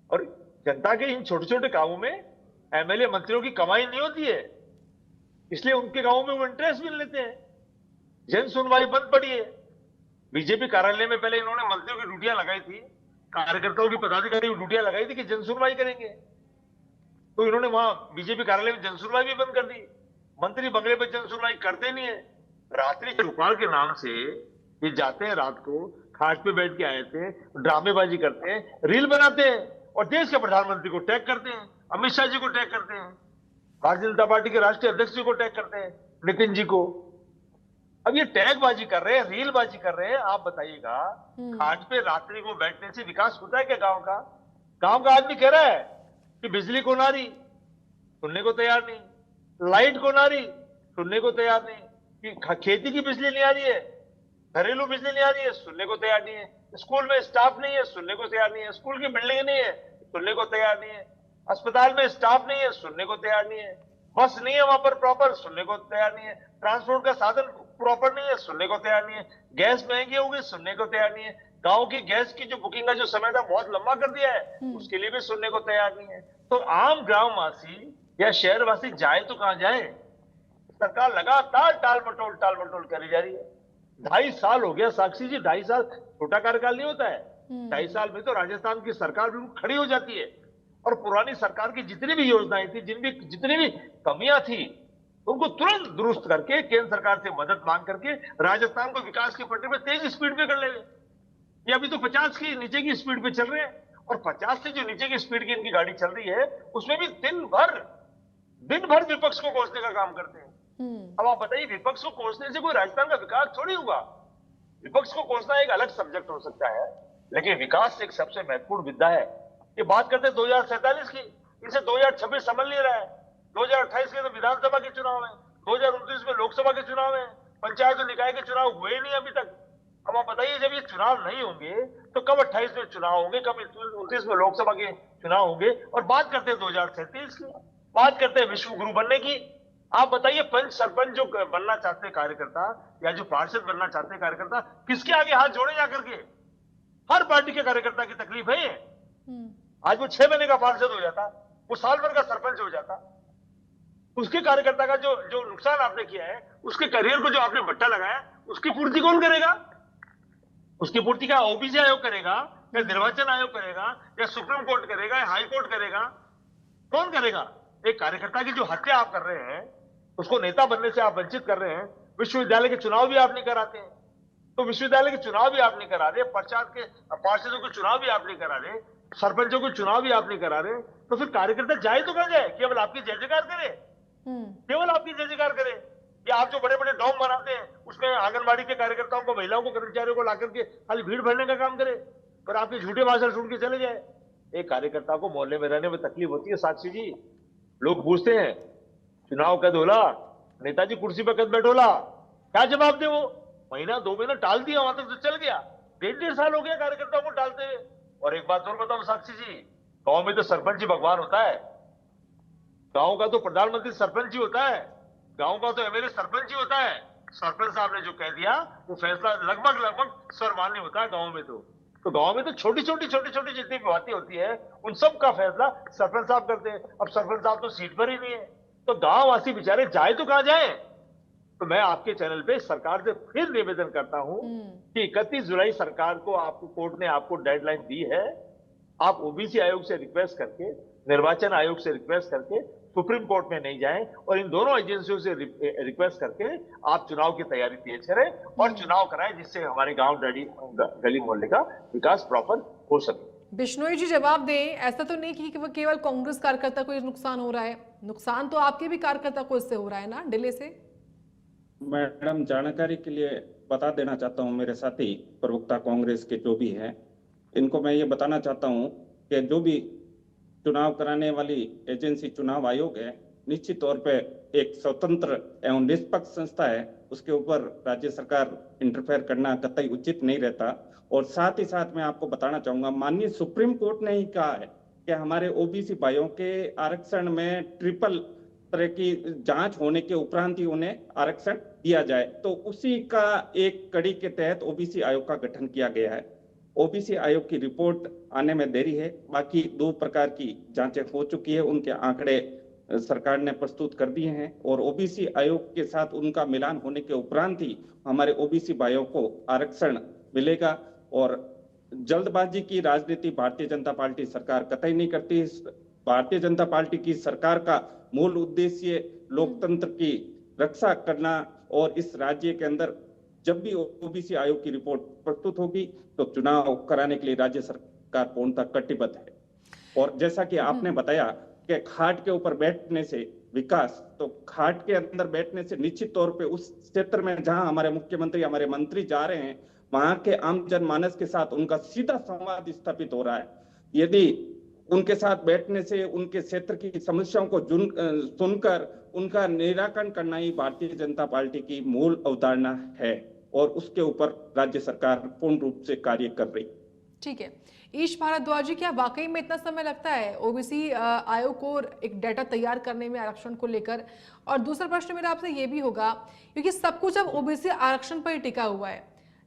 और जनता के इन छोटे छोटे कामों में एमएलए मंत्रियों की कमाई नहीं होती है, इसलिए उनके गांवों में वो इंटरेस्ट मिल लेते हैं। जन सुनवाई बंद पड़ी है। बीजेपी कार्यालय में पहले इन्होंने मंत्रियों की ड्यूटियां लगाई थी, कार्यकर्ताओं की पदाधिकारियों की ड्यूटियां लगाई थी कि जन सुनवाई करेंगे, तो इन्होंने वहां बीजेपी कार्यालय में जन सुनवाई भी बंद कर दी। मंत्री बंगले पे जन सुनवाई करते नहीं है। रात्रि चौपाल के नाम से ये जाते हैं, रात को खाट पे बैठ के आए थे, ड्रामेबाजी करते हैं, रील बनाते हैं और देश के प्रधानमंत्री को टैग करते हैं, अमित शाह जी को टैग करते हैं, भारतीय जनता पार्टी के राष्ट्रीय अध्यक्ष जी को टैग करते हैं, नितिन जी को। अब ये टैगबाजी कर रहे हैं, रीलबाजी कर रहे हैं। आप बताइएगा, खाट पे रात्रि को बैठने से विकास होता है क्या गांव का? गांव का आदमी कह रहा है कि बिजली को ना रही, सुनने को तैयार नहीं, लाइट को ना रही, सुनने को तैयार नहीं, कि खेती की बिजली नहीं आ रही है, घरेलू बिजली नहीं आ रही है, सुनने को तैयार नहीं है, स्कूल में स्टाफ नहीं है, सुनने को तैयार नहीं है, स्कूल की बिल्डिंग नहीं है, सुनने को तैयार नहीं है, अस्पताल में स्टाफ नहीं है, सुनने को तैयार नहीं है, बस नहीं है वहां पर प्रॉपर, सुनने को तैयार नहीं है, ट्रांसपोर्ट का साधन प्रॉपर नहीं है, सुनने को तैयार नहीं है, गैस महंगी होगी, सुनने को तैयार नहीं है, गांव की गैस की जो बुकिंग का जो समय था बहुत लंबा कर दिया है, उसके लिए भी सुनने को तैयार नहीं है। तो आम ग्रामवासी या शहरवासी जाए तो कहां जाए? सरकार लगातार टाल मटोल करी जा रही है। 2.5 साल हो गया साक्षी जी, 2.5 साल छोटा कार्यकाल नहीं होता है। 2.5 साल में तो राजस्थान की सरकार बिल्कुल खड़ी हो जाती है, और पुरानी सरकार की जितनी भी योजनाएं थी, जितनी भी कमियां थी, उनको तुरंत दुरुस्त करके केंद्र सरकार से मदद मांग करके राजस्थान को विकास की पटरी में तेज स्पीड पे कर ले। ये अभी तो 50 की नीचे की स्पीड पे चल रहे हैं, और 50 से जो नीचे की स्पीड की इनकी गाड़ी चल रही है, उसमें भी दिन भर विपक्ष को कोसने का काम करते हैं। अब आप बताइए, विपक्ष को कोसने से कोई राजस्थान का विकास थोड़ी होगा। विपक्ष को कोसना एक अलग सब्जेक्ट हो सकता है, लेकिन विकास एक सबसे महत्वपूर्ण विधा है। ये बात करते हैं 2047 की, इनसे 2026 समझ नहीं रहा है। 2028 के तो विधानसभा के चुनाव है, 2029 में लोकसभा के चुनाव है, पंचायत और निकाय के चुनाव हुए नहीं अभी तक। अब आप बताइए, जब ये चुनाव नहीं होंगे तो कब 28 में चुनाव होंगे, कब 29 में लोकसभा के चुनाव होंगे? और बात करते हैं 2037 की, बात करते हैं विश्व गुरु बनने की। आप बताइए, पंच सरपंच जो बनना चाहते हैं कार्यकर्ता, या जो पार्षद बनना चाहते हैं कार्यकर्ता, किसके आगे हाथ जोड़े जाकर के? हर पार्टी के कार्यकर्ता की तकलीफ है ये। आज वो 6 महीने का पार्षद हो जाता, वो साल भर का सरपंच हो जाता, उसके कार्यकर्ता का जो नुकसान आपने किया है, उसके करियर को जो आपने बट्टा लगाया, उसकी पूर्ति कौन करेगा? उसकी पूर्ति क्या ओबीसी आयोग करेगा, या निर्वाचन आयोग करेगा, या सुप्रीम कोर्ट करेगा, या हाई कोर्ट करेगा? कौन करेगा? एक कार्यकर्ता की जो हत्या आप कर रहे हैं, उसको नेता बनने से आप वंचित कर रहे हैं। विश्वविद्यालय के चुनाव भी आप नहीं कराते हैं, तो विश्वविद्यालय के चुनाव भी आप नहीं करा रहे, प्रचार के पार्षदों के चुनाव भी आप नहीं करा रहे, सरपंचों के चुनाव भी आप नहीं करा रहे, तो फिर कार्यकर्ता जाए तो कहां जाए? केवल आपकी जय जयकार करे, केवल आपकी जय जयकार करे, या आप जो बड़े बड़े डॉम बनाते हैं उसमें आंगनबाड़ी के कार्यकर्ताओं को, महिलाओं को, कर्मचारियों को लाकर के खाली भीड़ भरने का काम करे, और आपके झूठे भाषण सुन के चले जाए। एक कार्यकर्ता को मोहल्ले में रहने में तकलीफ होती है साक्षी जी। लोग पूछते हैं, चुनाव कद होला, नेताजी कुर्सी पर कद बैठोला, क्या जवाब दे? वो महीना 2 महीना टाल दिया, वहां तक तो चल गया। 1.5 साल हो गया कार्यकर्ताओं को टालते हुए। और एक बात और बताओ साक्षी जी, गांव में तो सरपंच ही भगवान होता है। गांव का तो प्रधानमंत्री सरपंच ही होता है, गांव का तो एमएलए सरपंच ही होता है। सरपंच साहब ने जो कह दिया वो फैसला लगभग लगभग सर्वमान्य होता है गांव में। तो गांव में तो छोटी छोटी जितनी भी बातें होती है उन सब का फैसला सरपंच साहब करते हैं। अब सरपंच साहब तो सीट पर ही नहीं है, तो गांव वासी बेचारे जाए तो कहां जाए। तो मैं आपके चैनल पे सरकार से फिर निवेदन करता हूं कि 31 जुलाई सरकार को आपको कोर्ट ने आपको डेडलाइन दी है। आप ओबीसी आयोग से रिक्वेस्ट करके, निर्वाचन आयोग से रिक्वेस्ट करके सुप्रीम कोर्ट में नहीं जाएं और इन दोनों एजेंसियों से रिक्वेस्ट करके आप चुनाव की तैयारी तेज करें और चुनाव कराएं, जिससे हमारे गांव गली मोहल्ले का विकास प्रॉपर हो सके। बिश्नोई जी जवाब दें, ऐसा तो नहीं कि केवल कांग्रेस कार्यकर्ता को नुकसान हो रहा है, नुकसान तो आपके भी कार्यकर्ता को इससे हो रहा है ना, डिले से। मैडम, जानकारी के लिए बता देना चाहता हूं, मेरे साथी प्रवक्ता कांग्रेस के जो भी हैं, इनको मैं ये बताना चाहता हूं कि जो भी चुनाव कराने वाली एजेंसी चुनाव आयोग है, निश्चित तौर पे एक स्वतंत्र एवं निष्पक्ष संस्था है। उसके ऊपर राज्य सरकार इंटरफेयर करना कतई उचित नहीं रहता। और साथ ही साथ मैं आपको बताना चाहूंगा, माननीय सुप्रीम कोर्ट ने ही कहा है कि हमारे ओबीसी भाइयों के आरक्षण में ट्रिपल तरह की जांच होने के उपरांत ही उन्हें आरक्षण दिया जाए। तो उसी का एक कड़ी के तहत ओबीसी आयोग का गठन किया गया है। ओबीसी आयोग की रिपोर्ट आने में देरी है। बाकी 2 प्रकार की जांचें हो चुकी है, उनके आंकड़े सरकार ने प्रस्तुत कर दिए हैं और ओबीसी आयोग के साथ उनका मिलान होने के उपरांत ही हमारे ओबीसी भाइयों को आरक्षण मिलेगा। और जल्दबाजी की राजनीति भारतीय जनता पार्टी सरकार कतई नहीं करती। भारतीय जनता पार्टी की सरकार का मूल उद्देश्य लोकतंत्र की रक्षा करना और इस राज्य के अंदर जब भी ओबीसी आयोग की रिपोर्ट प्रस्तुत होगी तो चुनाव कराने के लिए राज्य सरकार पूर्णतः कटिबद्ध है। और जैसा कि आपने बताया कि खाट के ऊपर बैठने से विकास, तो खाट के अंदर बैठने से निश्चित तौर पे उस क्षेत्र में जहां हमारे मुख्यमंत्री, हमारे मंत्री जा रहे हैं, वहां के आम जनमानस के साथ उनका सीधा संवाद स्थापित हो रहा है। यदि उनके साथ बैठने से उनके क्षेत्र की समस्याओं को सुनकर उनका निराकरण करना ही भारतीय जनता पार्टी की मूल अवधारणा है और उसके ऊपर राज्य सरकार पूर्ण रूप से कार्य कर रही। ठीक है, ईश भारद्वाज जी, क्या वाकई में इतना समय लगता है ओबीसी आयोग को एक डाटा तैयार करने में आरक्षण को लेकर? और दूसरा प्रश्न मेरा आपसे ये भी होगा, क्योंकि सब कुछ अब ओबीसी आरक्षण पर ही टिका हुआ है,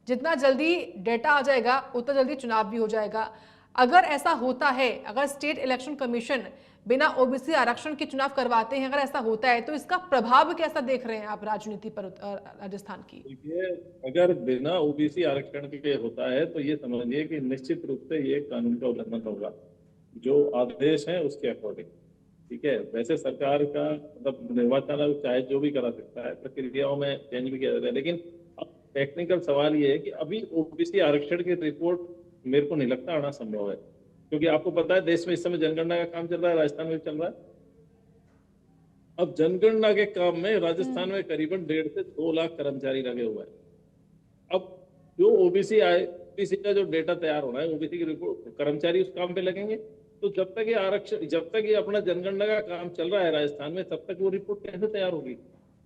जितना जल्दी डेटा आ जाएगा उतना जल्दी चुनाव भी हो जाएगा। अगर ऐसा होता है, अगर स्टेट इलेक्शन कमीशन बिना ओबीसी आरक्षण के चुनाव करवाते हैं, अगर ऐसा होता है तो इसका प्रभाव कैसा देख रहे हैं आप राजनीति पर राजस्थान की? देखिए, अगर बिना ओबीसी आरक्षण के होता है तो ये समझिए कि निश्चित रूप से ये कानून का उल्लंघन होगा, जो आदेश है उसके अकॉर्डिंग। ठीक है, वैसे सरकार का मतलब निर्वाचन आयोग चाहे जो भी करा सकता है, प्रक्रियाओं में चेंज भी किया जाता है, लेकिन अब टेक्निकल सवाल ये है कि अभी ओबीसी आरक्षण की रिपोर्ट मेरे को नहीं लगता आना संभव है, क्योंकि आपको पता है देश में इस समय जनगणना का काम चल रहा है, राजस्थान में चल रहा है। अब जनगणना के काम में राजस्थान में करीबन 1.5 से 2 लाख कर्मचारी लगे हुए हैं। अब जो ओबीसी का जो डेटा तैयार होना है, ओबीसी की रिपोर्ट, कर्मचारी उस काम पे लगेंगे, तो जब तक ये आरक्षण, जब तक ये अपना जनगणना का काम चल रहा है राजस्थान में, तब तक वो रिपोर्ट कैसे तैयार होगी?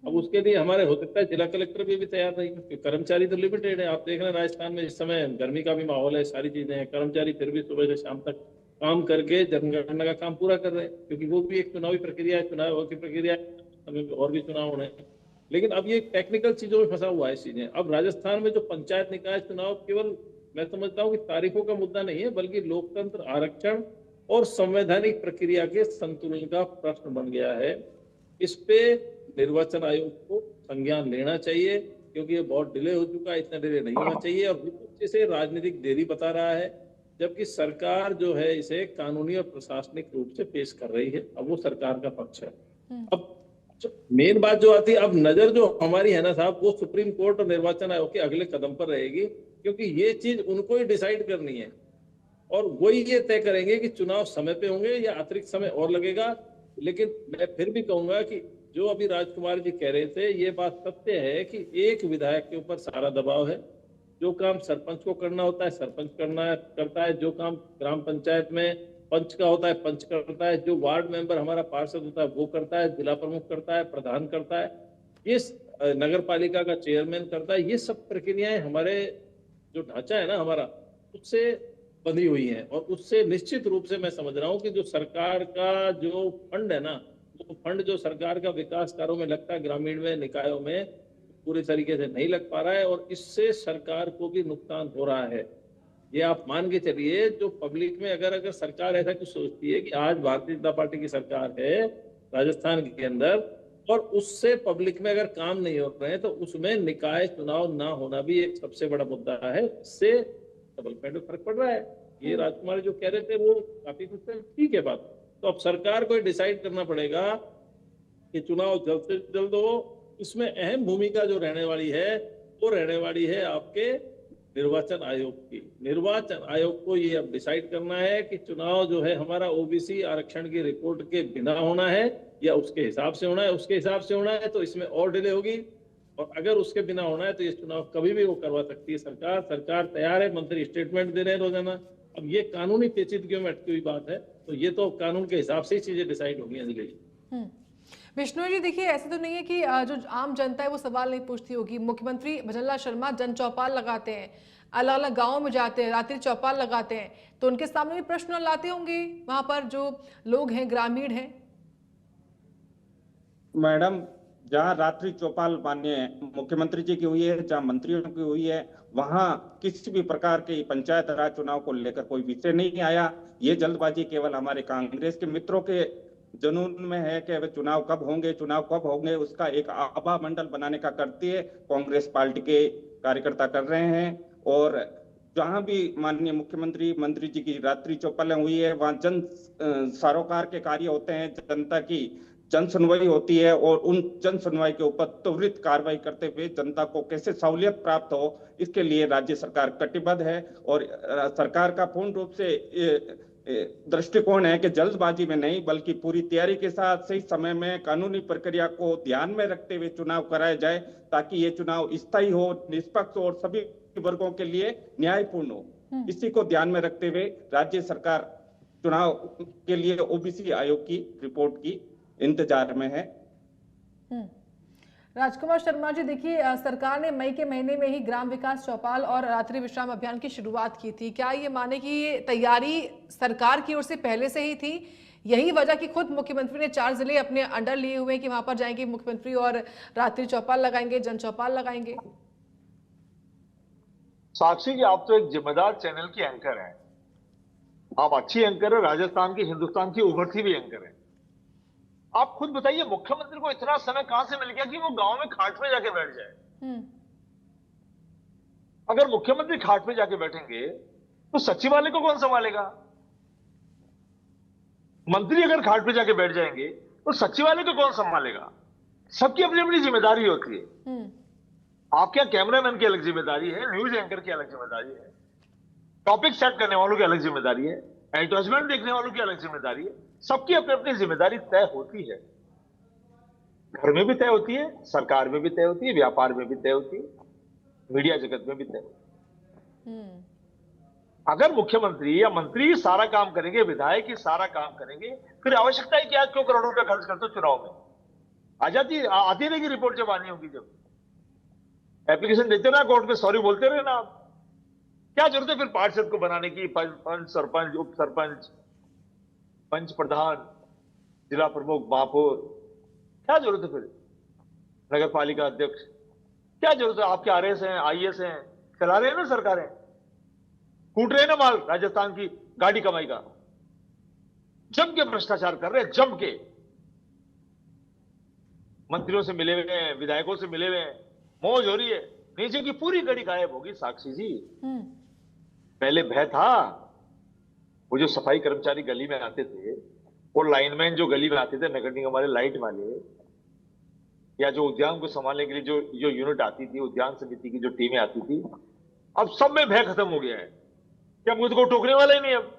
अब उसके लिए हमारे हो सकता है जिला कलेक्टर भी तैयार नहीं, क्योंकि कर्मचारी तो लिमिटेड है। आप देख रहे हैं राजस्थान में इस समय गर्मी का भी माहौल है, सारी चीजें हैं, कर्मचारी फिर भी सुबह से शाम तक काम करके जनगणना का काम पूरा कर रहे हैं, क्योंकि वो भी एक चुनावी प्रक्रिया है, चुनाव की प्रक्रिया है, और भी चुनाव होने हैं। लेकिन अब ये टेक्निकल चीजों में फंसा हुआ है चीजें। अब राजस्थान में जो पंचायत निकाय चुनाव केवल मैं समझता हूँ कि तारीखों का मुद्दा नहीं है, बल्कि लोकतंत्र, आरक्षण और संवैधानिक प्रक्रिया के संतुलन का प्रश्न बन गया है। इस पे निर्वाचन आयोग को संज्ञान लेना चाहिए, क्योंकि ये बहुत डिले हो चुका है, इतना डिले नहीं होना चाहिए। और विपक्ष इसे राजनीतिक देरी बता रहा है, जबकि सरकार जो है इसे कानूनी और प्रशासनिक रूप से पेश कर रही है। अब वो सरकार का पक्ष है। अब मेन बात जो आती है, अब नजर जो हमारी है ना साहब, वो सुप्रीम कोर्ट और निर्वाचन आयोग के अगले कदम पर रहेगी, क्योंकि ये चीज उनको ही डिसाइड करनी है और वही ये तय करेंगे कि चुनाव समय पे होंगे या अतिरिक्त समय और लगेगा। लेकिन मैं फिर भी कहूंगा कि जो अभी राजकुमार जी कह रहे थे, ये बात सत्य है कि एक विधायक के ऊपर सारा दबाव है। जो काम सरपंच को करना होता है सरपंच करता है, जो काम ग्राम पंचायत में पंच का होता है पंच करता है, जो वार्ड मेंबर हमारा पार्षद होता है वो करता है, जिला प्रमुख करता है, प्रधान करता है, ये नगर पालिका का चेयरमैन करता है। ये सब प्रक्रियाएं हमारे जो ढांचा है ना हमारा, उससे बंधी हुई हैं, और उससे निश्चित रूप से मैं समझ रहा हूं कि जो सरकार का जो फंड है ना, वो फंड जो सरकार का विकास कार्यों में लगता है ग्रामीण में, निकायों में, पूरी तरीके से नहीं लग पा रहा है, और इससे सरकार को भी नुकसान हो रहा है। ये आप मान के चलिए, जो पब्लिक में अगर सरकार ऐसा कुछ सोचती है कि आज भारतीय जनता पार्टी की सरकार है राजस्थान के अंदर, और उससे पब्लिक में अगर काम नहीं हो रहे हैं, तो उसमें निकाय चुनाव ना होना भी एक सबसे बड़ा मुद्दा है। इससे डेवलपमेंट में फर्क पड़ रहा है। ये राजकुमार जो कह रहे थे वो काफी कुछ ठीक है बात। तो अब सरकार को डिसाइड करना पड़ेगा कि चुनाव जल्द से जल्द हो। इसमें अहम भूमिका जो रहने वाली है, वो रहने वाली है आपके निर्वाचन आयोग की। निर्वाचन आयोग को ये अब डिसाइड करना है कि चुनाव जो है हमारा ओबीसी आरक्षण की रिपोर्ट के बिना होना है या उसके हिसाब से होना है। उसके हिसाब से होना है तो इसमें और डिले होगी, और अगर उसके बिना होना है तो ये चुनाव कभी भी वो करवा सकती है सरकार। सरकार तैयार है, मंत्री स्टेटमेंट दे रहे हैं रोजाना। अब ये कानूनी पेचीदगियों में अटकी हुई बात है, तो ये तो कानून के हिसाब से ही चीजें डिसाइड होंगी अंजलि जी। विष्णु जी, देखिए ऐसे तो नहीं है कि जो आम जनता है वो सवाल नहीं पूछती होगी। मुख्यमंत्री भजनलाल शर्मा जन चौपाल लगाते हैं, अलग अलग गांवों में जाते हैं, रात्रि चौपाल लगाते हैं, तो उनके सामने भी प्रश्न लाते होंगे वहां पर जो लोग हैं, ग्रामीण हैं। मैडम, जहाँ रात्रि चौपाल माननीय मुख्यमंत्री जी की हुई है, जहाँ मंत्रियों की हुई है, वहां किसी भी प्रकार के पंचायत राज चुनाव को लेकर कोई विषय नहीं आया। ये जल्दबाजी केवल हमारे कांग्रेस के मित्रों के जुनून में है कि चुनाव कब होंगे, चुनाव कब होंगे, उसका एक आभा मंडल बनाने का करती है कांग्रेस पार्टी के कार्यकर्ता कर रहे हैं। और जहां भी माननीय मुख्यमंत्री मंत्री जी की रात्रि चौपालें हुई है, वहां जन सरोकार के कार्य होते हैं, जनता की जन सुनवाई होती है, और उन जन सुनवाई के ऊपर त्वरित कार्रवाई करते हुए जनता को कैसे सहूलियत प्राप्त हो, इसके लिए राज्य सरकार कटिबद्ध है। और सरकार का पूर्ण रूप से दृष्टिकोण है कि जल्दबाजी में नहीं, बल्कि पूरी तैयारी के साथ सही समय में कानूनी प्रक्रिया को ध्यान में रखते हुए चुनाव कराया जाए, ताकि ये चुनाव स्थायी हो, निष्पक्ष और सभी वर्गों के लिए न्यायपूर्ण हो। इसी को ध्यान में रखते हुए राज्य सरकार चुनाव के लिए ओबीसी आयोग की रिपोर्ट की इंतजार में है। राजकुमार शर्मा जी, देखिए सरकार ने मई के महीने में ही ग्राम विकास चौपाल और रात्रि विश्राम अभियान की शुरुआत की थी। क्या ये माने कि ये तैयारी सरकार की ओर से पहले से ही थी? यही वजह कि खुद मुख्यमंत्री ने 4 जिले अपने अंडर लिए हुए हैं कि वहां पर जाएंगे मुख्यमंत्री और रात्रि चौपाल लगाएंगे, जन चौपाल लगाएंगे? साक्षी जी, आप तो एक जिम्मेदार चैनल की एंकर हैं। आप अच्छी एंकर है, राजस्थान की, हिंदुस्तान की उभरती हुई एंकर है। आप खुद बताइए, मुख्यमंत्री को इतना समय कहां से मिल गया कि वो गांव में खाट पे जाके बैठ जाए? अगर मुख्यमंत्री खाट पे जाके बैठेंगे तो सचिवालय को कौन संभालेगा? मंत्री अगर खाट पे जाके बैठ जाएंगे तो सचिवालय को कौन संभालेगा? सबकी अपनी अपनी जिम्मेदारी होती है। आपके यहाँ कैमरामैन की अलग जिम्मेदारी है, न्यूज एंकर की अलग जिम्मेदारी है, टॉपिक सेट करने वालों की अलग जिम्मेदारी है, एडवर्टाइजमेंट देखने वालों की अलग जिम्मेदारी है। सबकी अपनी अपनी जिम्मेदारी तय होती है। घर में भी तय होती है, सरकार में भी तय होती है, व्यापार में भी तय होती है, मीडिया जगत में भी तय होती है। अगर मुख्यमंत्री या मंत्री सारा काम करेंगे, विधायक ही सारा काम करेंगे, फिर आवश्यकता है क्या? क्यों करोड़ों रुपए खर्च करते हो चुनाव में? आती रहेगी रिपोर्ट जब आनी होगी। जब एप्लीकेशन देते ना कोर्ट में, सॉरी बोलते रहे ना आप। क्या जरूरत है फिर पार्षद को बनाने की? पंच, सरपंच, उप सरपंच, पंच प्रधान, जिला प्रमुख, महापौर, क्या जरूरत है फिर? नगर पालिका अध्यक्ष, क्या जरूरत है? आपके आरएस हैं, आईएएस हैं, चला रहे हैं ना सरकारें, कूट रहे हैं ना माल राजस्थान की गाड़ी कमाई का। जम के भ्रष्टाचार कर रहे हैं, जम के। मंत्रियों से मिले हुए हैं, विधायकों से मिले हुए हैं, मौज हो रही है। नीचे की पूरी गड़ी गायब होगी साक्षी जी। पहले भय था। वो जो सफाई कर्मचारी गली में आते थे, वो लाइनमैन जो गली में आते थे, नगर निगम वाले, लाइट वाले, या जो उद्यान को संभालने के लिए जो यूनिट आती थी, उद्यान समिति की जो टीमें आती थी, अब सब में भय खत्म हो गया है कि अब मुझको टोकने वाला ही नहीं। अब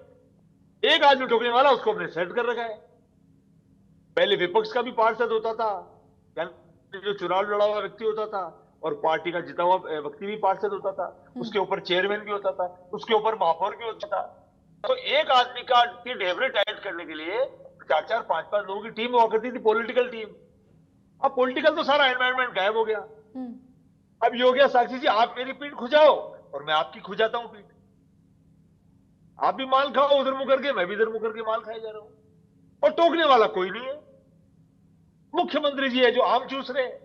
एक आदमी टोकने वाला, उसको हमने सेट कर रखा है। पहले विपक्ष का भी पार्षद होता था, जो चुनाव लड़ा हुआ व्यक्ति होता था, और पार्टी का जीता हुआ व्यक्ति भी पार्षद होता था, उसके ऊपर चेयरमैन भी होता था, उसके ऊपर महापौर भी होता था। तो एक आदमी का ढेबरे टाइट करने के लिए 4-4, 5-5 लोगों की टीम हुआ करती थी, पॉलिटिकल टीम। अब पॉलिटिकल तो सारा एनवायरनमेंट गायब हो गया। अब ये हो गया साक्षी जी, आप मेरी पीठ खुजाओ और मैं आपकी खुजाता हूं पीठ। आप भी माल खाओ उधर मुंह करके, मैं भी इधर मुंह करके माल खाए जा रहा हूं, और टोकने वाला कोई नहीं है। मुख्यमंत्री जी है जो आम चूस रहे हैं।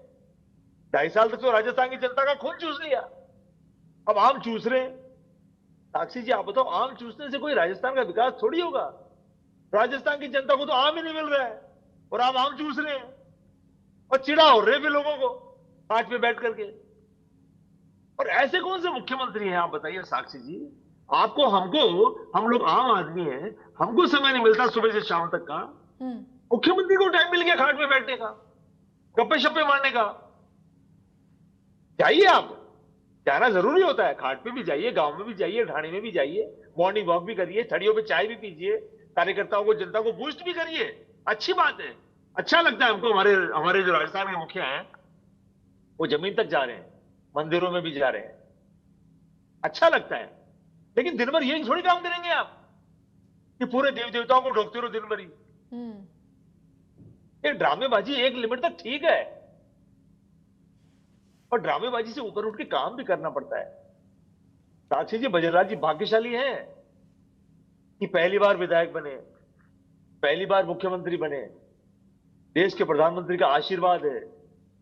2.5 साल तक तो राजस्थान की जनता का खून चूस लिया, अब आम चूस रहे हैं। साक्षी जी, आप बताओ, आम चूसने से कोई राजस्थान का विकास थोड़ी होगा? राजस्थान की जनता को तो आम ही नहीं मिल रहा है, और आप आम चूस रहे हैं, और चिढ़ा हो रहे भी लोगों को हाथ पे बैठ करके। और ऐसे कौन से मुख्यमंत्री हैं आप बताइए साक्षी जी? आपको, हमको, हम लोग आम आदमी हैं, हमको समय नहीं मिलता सुबह से शाम तक का, मुख्यमंत्री को टाइम मिल गया खाट पे बैठने का, गप्पे शप्पे मारने का। जाइए, आप जाना जरूरी होता है, खाट पे भी जाइए, गांव में भी जाइए, ढाणी में भी जाइए, मॉर्निंग वॉक भी करिए, छड़ियों पे चाय भी पीजिए, कार्यकर्ताओं को, जनता को बूस्ट भी करिए। अच्छी बात है, अच्छा लगता है हमको। हमारे जो राजस्थान के मुखिया हैं वो जमीन तक जा रहे हैं, मंदिरों में भी जा रहे हैं, अच्छा लगता है। लेकिन दिन भर यही थोड़ी काम करेंगे आप कि पूरे देव देवताओं को ढोकते रहो दिन भर ही। ये ड्रामेबाजी एक लिमिट तक ठीक है, और ड्रामेबाजी से ऊपर उठ के काम भी करना पड़ता है। साक्षी जी, बजरलाल जी भाग्यशाली हैं कि पहली बार विधायक बने, पहली बार मुख्यमंत्री बने, देश के प्रधानमंत्री का आशीर्वाद है,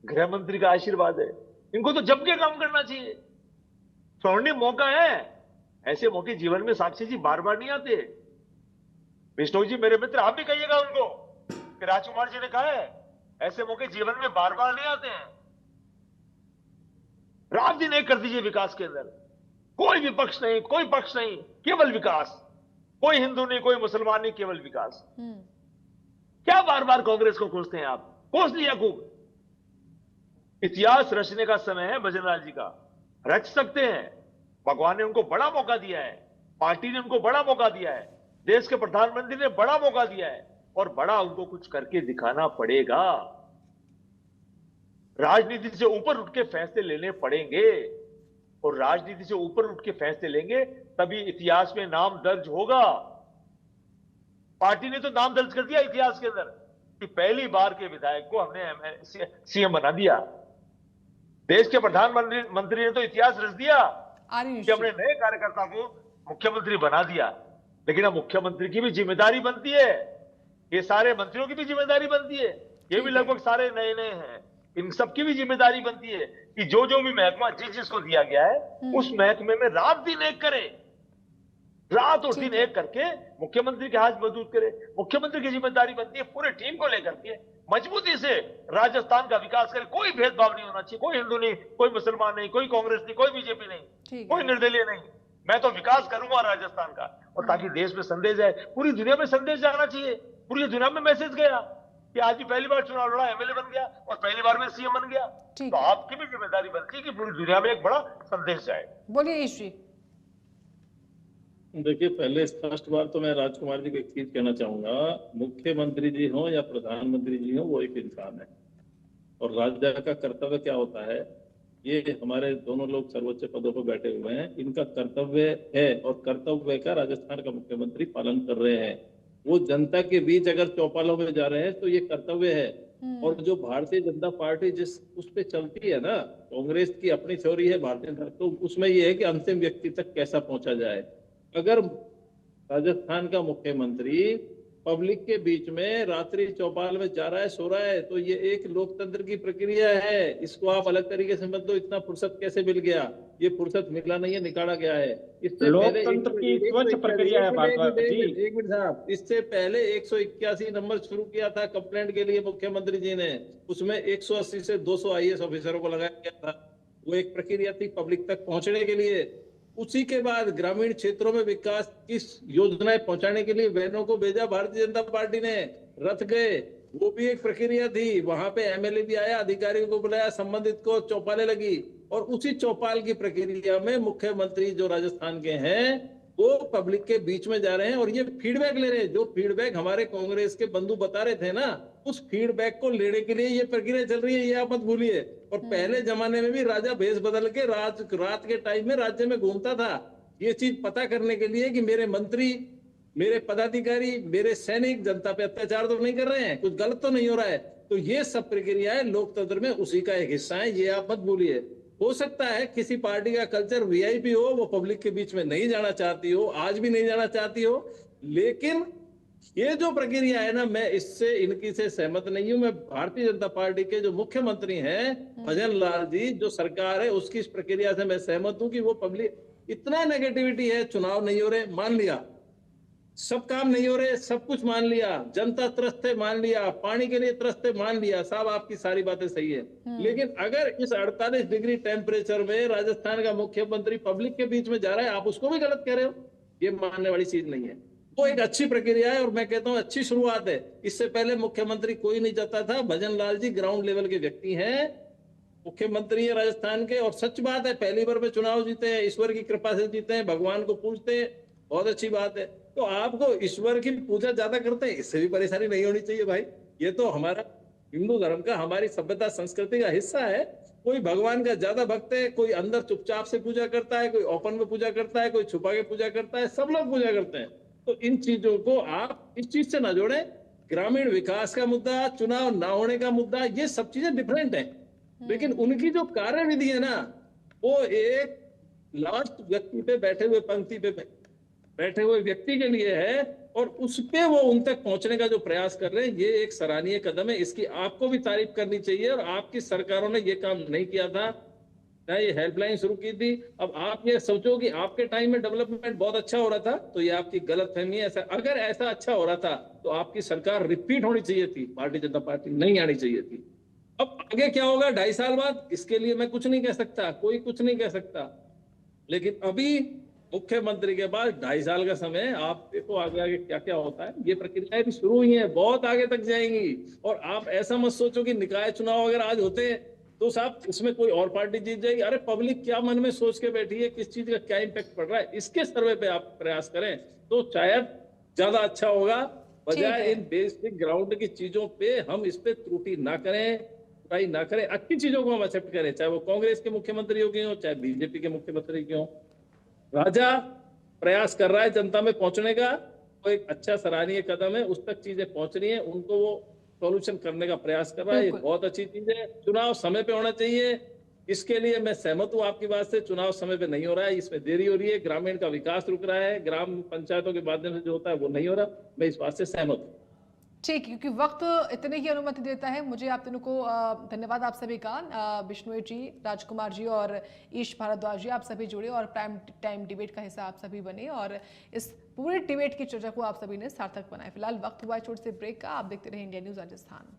गृह मंत्री का आशीर्वाद है। इनको तो जम के काम करना चाहिए, स्वर्णिम मौका है। ऐसे मौके जीवन में साक्षी जी बार बार नहीं आते। विष्णु जी मेरे मित्र, आप भी कहिएगा उनको कि राजकुमार जी ने कहा है ऐसे मौके जीवन में बार बार नहीं आते हैं। रात दिन एक कर दीजिए विकास के अंदर, कोई विपक्ष नहीं, कोई पक्ष नहीं, केवल विकास। कोई हिंदू नहीं, कोई मुसलमान नहीं, केवल विकास। क्या बार बार कांग्रेस को कोसते हैं आप? कोस लिया खूब। इतिहास रचने का समय है बजरंगलाल जी का, रच सकते हैं। भगवान ने उनको बड़ा मौका दिया है, पार्टी ने उनको बड़ा मौका दिया है, देश के प्रधानमंत्री ने बड़ा मौका दिया है, और बड़ा उनको कुछ करके दिखाना पड़ेगा। राजनीति से ऊपर उठ के फैसले लेने पड़ेंगे, और राजनीति से ऊपर उठ के फैसले लेंगे तभी इतिहास में नाम दर्ज होगा। पार्टी ने तो नाम दर्ज कर दिया इतिहास के अंदर कि पहली बार के विधायक को हमने सीएम बना दिया। देश के प्रधानमंत्री ने तो इतिहास रच दिया कि हमने नए कार्यकर्ता को मुख्यमंत्री बना दिया। लेकिन अब मुख्यमंत्री की भी जिम्मेदारी बनती है, ये सारे मंत्रियों की भी जिम्मेदारी बनती है, ये भी लगभग सारे नए नए हैं, इन सबकी भी जिम्मेदारी बनती है कि जो जो भी महकमा जिसको दिया गया है उस महकमे में रात दिन एक करे, रात और दिन एक करके मुख्यमंत्री के हाथ मजबूत करे। मुख्यमंत्री की जिम्मेदारी बनती है पूरे टीम को लेकर के मजबूती से राजस्थान का विकास करे। कोई भेदभाव नहीं होना चाहिए, कोई हिंदू नहीं, कोई मुसलमान नहीं, कोई कांग्रेस नहीं, कोई बीजेपी नहीं, कोई निर्दलीय नहीं। मैं तो विकास करूंगा राजस्थान का, और ताकि देश में संदेश जाए, पूरी दुनिया में संदेश जाना चाहिए, पूरी दुनिया में मैसेज गया कि आज भी पहली बार चुनाव लड़ा, एमएलए बन गया, और पहली बार में सीएम बन गया। तो आपकी भी जिम्मेदारी बनती है कि पूरी दुनिया में एक बड़ा संदेश जाए। बोलिए श्री। देखिए, पहले स्पष्ट बात तो मैं राजकुमार जी को एक चीज कहना चाहूंगा, मुख्यमंत्री जी हो या प्रधानमंत्री जी हो, वो एक इंसान है, और राज्य का कर्तव्य क्या होता है, ये हमारे दोनों लोग सर्वोच्च पदों पर बैठे हुए हैं, इनका कर्तव्य है, और कर्तव्य का राजस्थान का मुख्यमंत्री पालन कर रहे हैं। वो जनता के बीच अगर चौपालों में जा रहे हैं तो ये कर्तव्य है। और जो भारतीय जनता पार्टी जिस उस पे चलती है ना, कांग्रेस की अपनी थ्योरी है, भारतीय जनता, तो उसमें ये है कि अंतिम व्यक्ति तक कैसा पहुंचा जाए। अगर राजस्थान का मुख्यमंत्री पब्लिक के बीच में रात्रि चौपाल में जा रहा है, सो रहा है, तो ये एक लोकतंत्र की प्रक्रिया है, इसको आप अलग तरीके से मत दो। इतना फुर्सत कैसे मिल गया? ये फुर्सत मिला नहीं है, निकाला गया है। इससे लोकतंत्र की स्वच्छ प्रक्रिया है भारत जी। एक मिनट साहब, इससे पहले 181 नंबर शुरू किया था कंप्लेंट के लिए मुख्यमंत्री जी ने, उसमें 180 से 200 आईएएस ऑफिसरों को लगाया गया था। वो एक प्रक्रिया थी पब्लिक तक पहुंचने के लिए। उसी के बाद ग्रामीण क्षेत्रों में विकास की योजनाएं पहुंचाने के लिए बहनों को भेजा भारतीय जनता पार्टी ने, रथ गए, वो भी एक प्रक्रिया थी। वहां पे एमएलए भी आया, अधिकारियों को बुलाया, संबंधित को चौपालें लगी, और उसी चौपाल की प्रक्रिया में मुख्यमंत्री जो राजस्थान के हैं वो पब्लिक के बीच में जा रहे हैं और ये फीडबैक ले रहे हैं। जो फीडबैक हमारे कांग्रेस के बंधु बता रहे थे ना, उस फीडबैक को लेने के लिए ये प्रक्रिया चल रही है, ये आप मत भूलिए। और पहले जमाने में भी राजा भेष बदल के रात के टाइम में राज्य में घूमता था, ये चीज पता करने के लिए कि मेरे मंत्री, मेरे पदाधिकारी, मेरे सैनिक जनता पे अत्याचार तो नहीं कर रहे हैं, कुछ गलत तो नहीं हो रहा है। तो ये सब प्रक्रियाएं लोकतंत्र में उसी का एक हिस्सा है, ये आप मत भूलिए। हो सकता है किसी पार्टी का कल्चर वीआईपी हो, वो पब्लिक के बीच में नहीं जाना चाहती हो, आज भी नहीं जाना चाहती हो, लेकिन ये जो प्रक्रिया है ना, मैं इससे इनकी से सहमत नहीं हूं। मैं भारतीय जनता पार्टी के जो मुख्यमंत्री हैं भजन लाल जी, जो सरकार है उसकी इस प्रक्रिया से मैं सहमत हूं कि वो पब्लिक इतना नेगेटिविटी है, चुनाव नहीं हो रहे मान लिया, सब काम नहीं हो रहे सब कुछ मान लिया, जनता त्रस्त है मान लिया, पानी के लिए त्रस्त है मान लिया, साहब आपकी सारी बातें सही है, लेकिन अगर इस 48 डिग्री टेम्परेचर में राजस्थान का मुख्यमंत्री पब्लिक के बीच में जा रहा है, आप उसको भी गलत कह रहे हो, ये मानने वाली चीज नहीं है। वो एक अच्छी प्रक्रिया है और मैं कहता हूं अच्छी शुरुआत है। इससे पहले मुख्यमंत्री कोई नहीं जाता था, भजन लाल जी ग्राउंड लेवल के व्यक्ति हैं, मुख्यमंत्री है राजस्थान के, और सच बात है पहली बार में चुनाव जीते हैं, ईश्वर की कृपा से जीते हैं, भगवान को पूजते हैं, बहुत अच्छी बात है। तो आपको ईश्वर की पूजा ज्यादा करते हैं, इससे भी परेशानी नहीं होनी चाहिए भाई, ये तो हमारा हिंदू धर्म का, हमारी सभ्यता संस्कृति का हिस्सा है। कोई भगवान का ज्यादा भक्त है, कोई अंदर चुपचाप से पूजा करता है, कोई ओपन में पूजा करता है, कोई छुपा के पूजा करता है, सब लोग पूजा करते हैं। तो इन चीजों को आप इस चीज से ना जोड़ें। ग्रामीण विकास का मुद्दा, चुनाव ना होने का मुद्दा, ये सब चीजें डिफरेंट है, लेकिन उनकी जो कार्यविधि है ना, वो एक लास्ट व्यक्ति पे बैठे हुए, पंक्ति पे बैठे हुए व्यक्ति के लिए है, और उस पे वो उन तक पहुंचने का जो प्रयास कर रहे हैं, ये एक सराहनीय कदम है। इसकी आपको भी तारीफ करनी चाहिए, और आपकी सरकारों ने ये काम नहीं किया था ना, ये हेल्पलाइन शुरू की थी। अब आप ये सोचो कि आपके टाइम में डेवलपमेंट बहुत अच्छा हो रहा था, तो ये आपकी गलतफहमी है। अगर ऐसा अच्छा हो रहा था तो आपकी सरकार रिपीट होनी चाहिए थी, भारतीय जनता पार्टी नहीं आनी चाहिए थी। अब आगे क्या होगा 2.5 साल बाद, इसके लिए मैं कुछ नहीं कह सकता, कोई कुछ नहीं कह सकता, लेकिन अभी मुख्यमंत्री के बाद 2.5 साल का समय, आप देखो आगे आगे क्या क्या होता है। ये प्रक्रियाएं भी शुरू हुई हैं, बहुत आगे तक जाएंगी। और आप ऐसा मत सोचो कि निकाय चुनाव अगर आज होते हैं तो साहब इसमें कोई और पार्टी जीत जाएगी। अरे पब्लिक क्या मन में सोच के बैठी है, किस चीज का क्या इम्पैक्ट पड़ रहा है, इसके सर्वे पे आप प्रयास करें तो शायद ज्यादा अच्छा होगा, बजाय इन बेसिक ग्राउंड की चीजों पे हम इस पे त्रुटि ना करें, ना करें। अच्छी चीजों को हम एक्सेप्ट करें, चाहे वो कांग्रेस के मुख्यमंत्रियों की हो, चाहे बीजेपी के मुख्यमंत्री की हो। राजा प्रयास कर रहा है जनता में पहुंचने का, वो एक अच्छा सराहनीय कदम है, उस तक चीजें पहुंच रही हैं, उनको वो सॉल्यूशन करने का प्रयास कर रहा है, ये बहुत अच्छी चीज है। चुनाव समय पे होना चाहिए, इसके लिए मैं सहमत हूं आपकी बात से। चुनाव समय पे नहीं हो रहा है, इसमें देरी हो रही है, ग्रामीण का विकास रुक रहा है, ग्राम पंचायतों के माध्यम से जो होता है वो नहीं हो रहा, मैं इस बात से सहमत हूं। ठीक, क्योंकि वक्त इतने ही अनुमति देता है। मुझे आप तीनों को धन्यवाद आप सभी का, बिश्नोई जी, राजकुमार जी और ईश भारद्वाज जी, आप सभी जुड़े और प्राइम टाइम डिबेट का हिस्सा आप सभी बने, और इस पूरे डिबेट की चर्चा को आप सभी ने सार्थक बनाया। फिलहाल वक्त हुआ है छोटे से ब्रेक का, आप देखते रहे इंडिया न्यूज राजस्थान।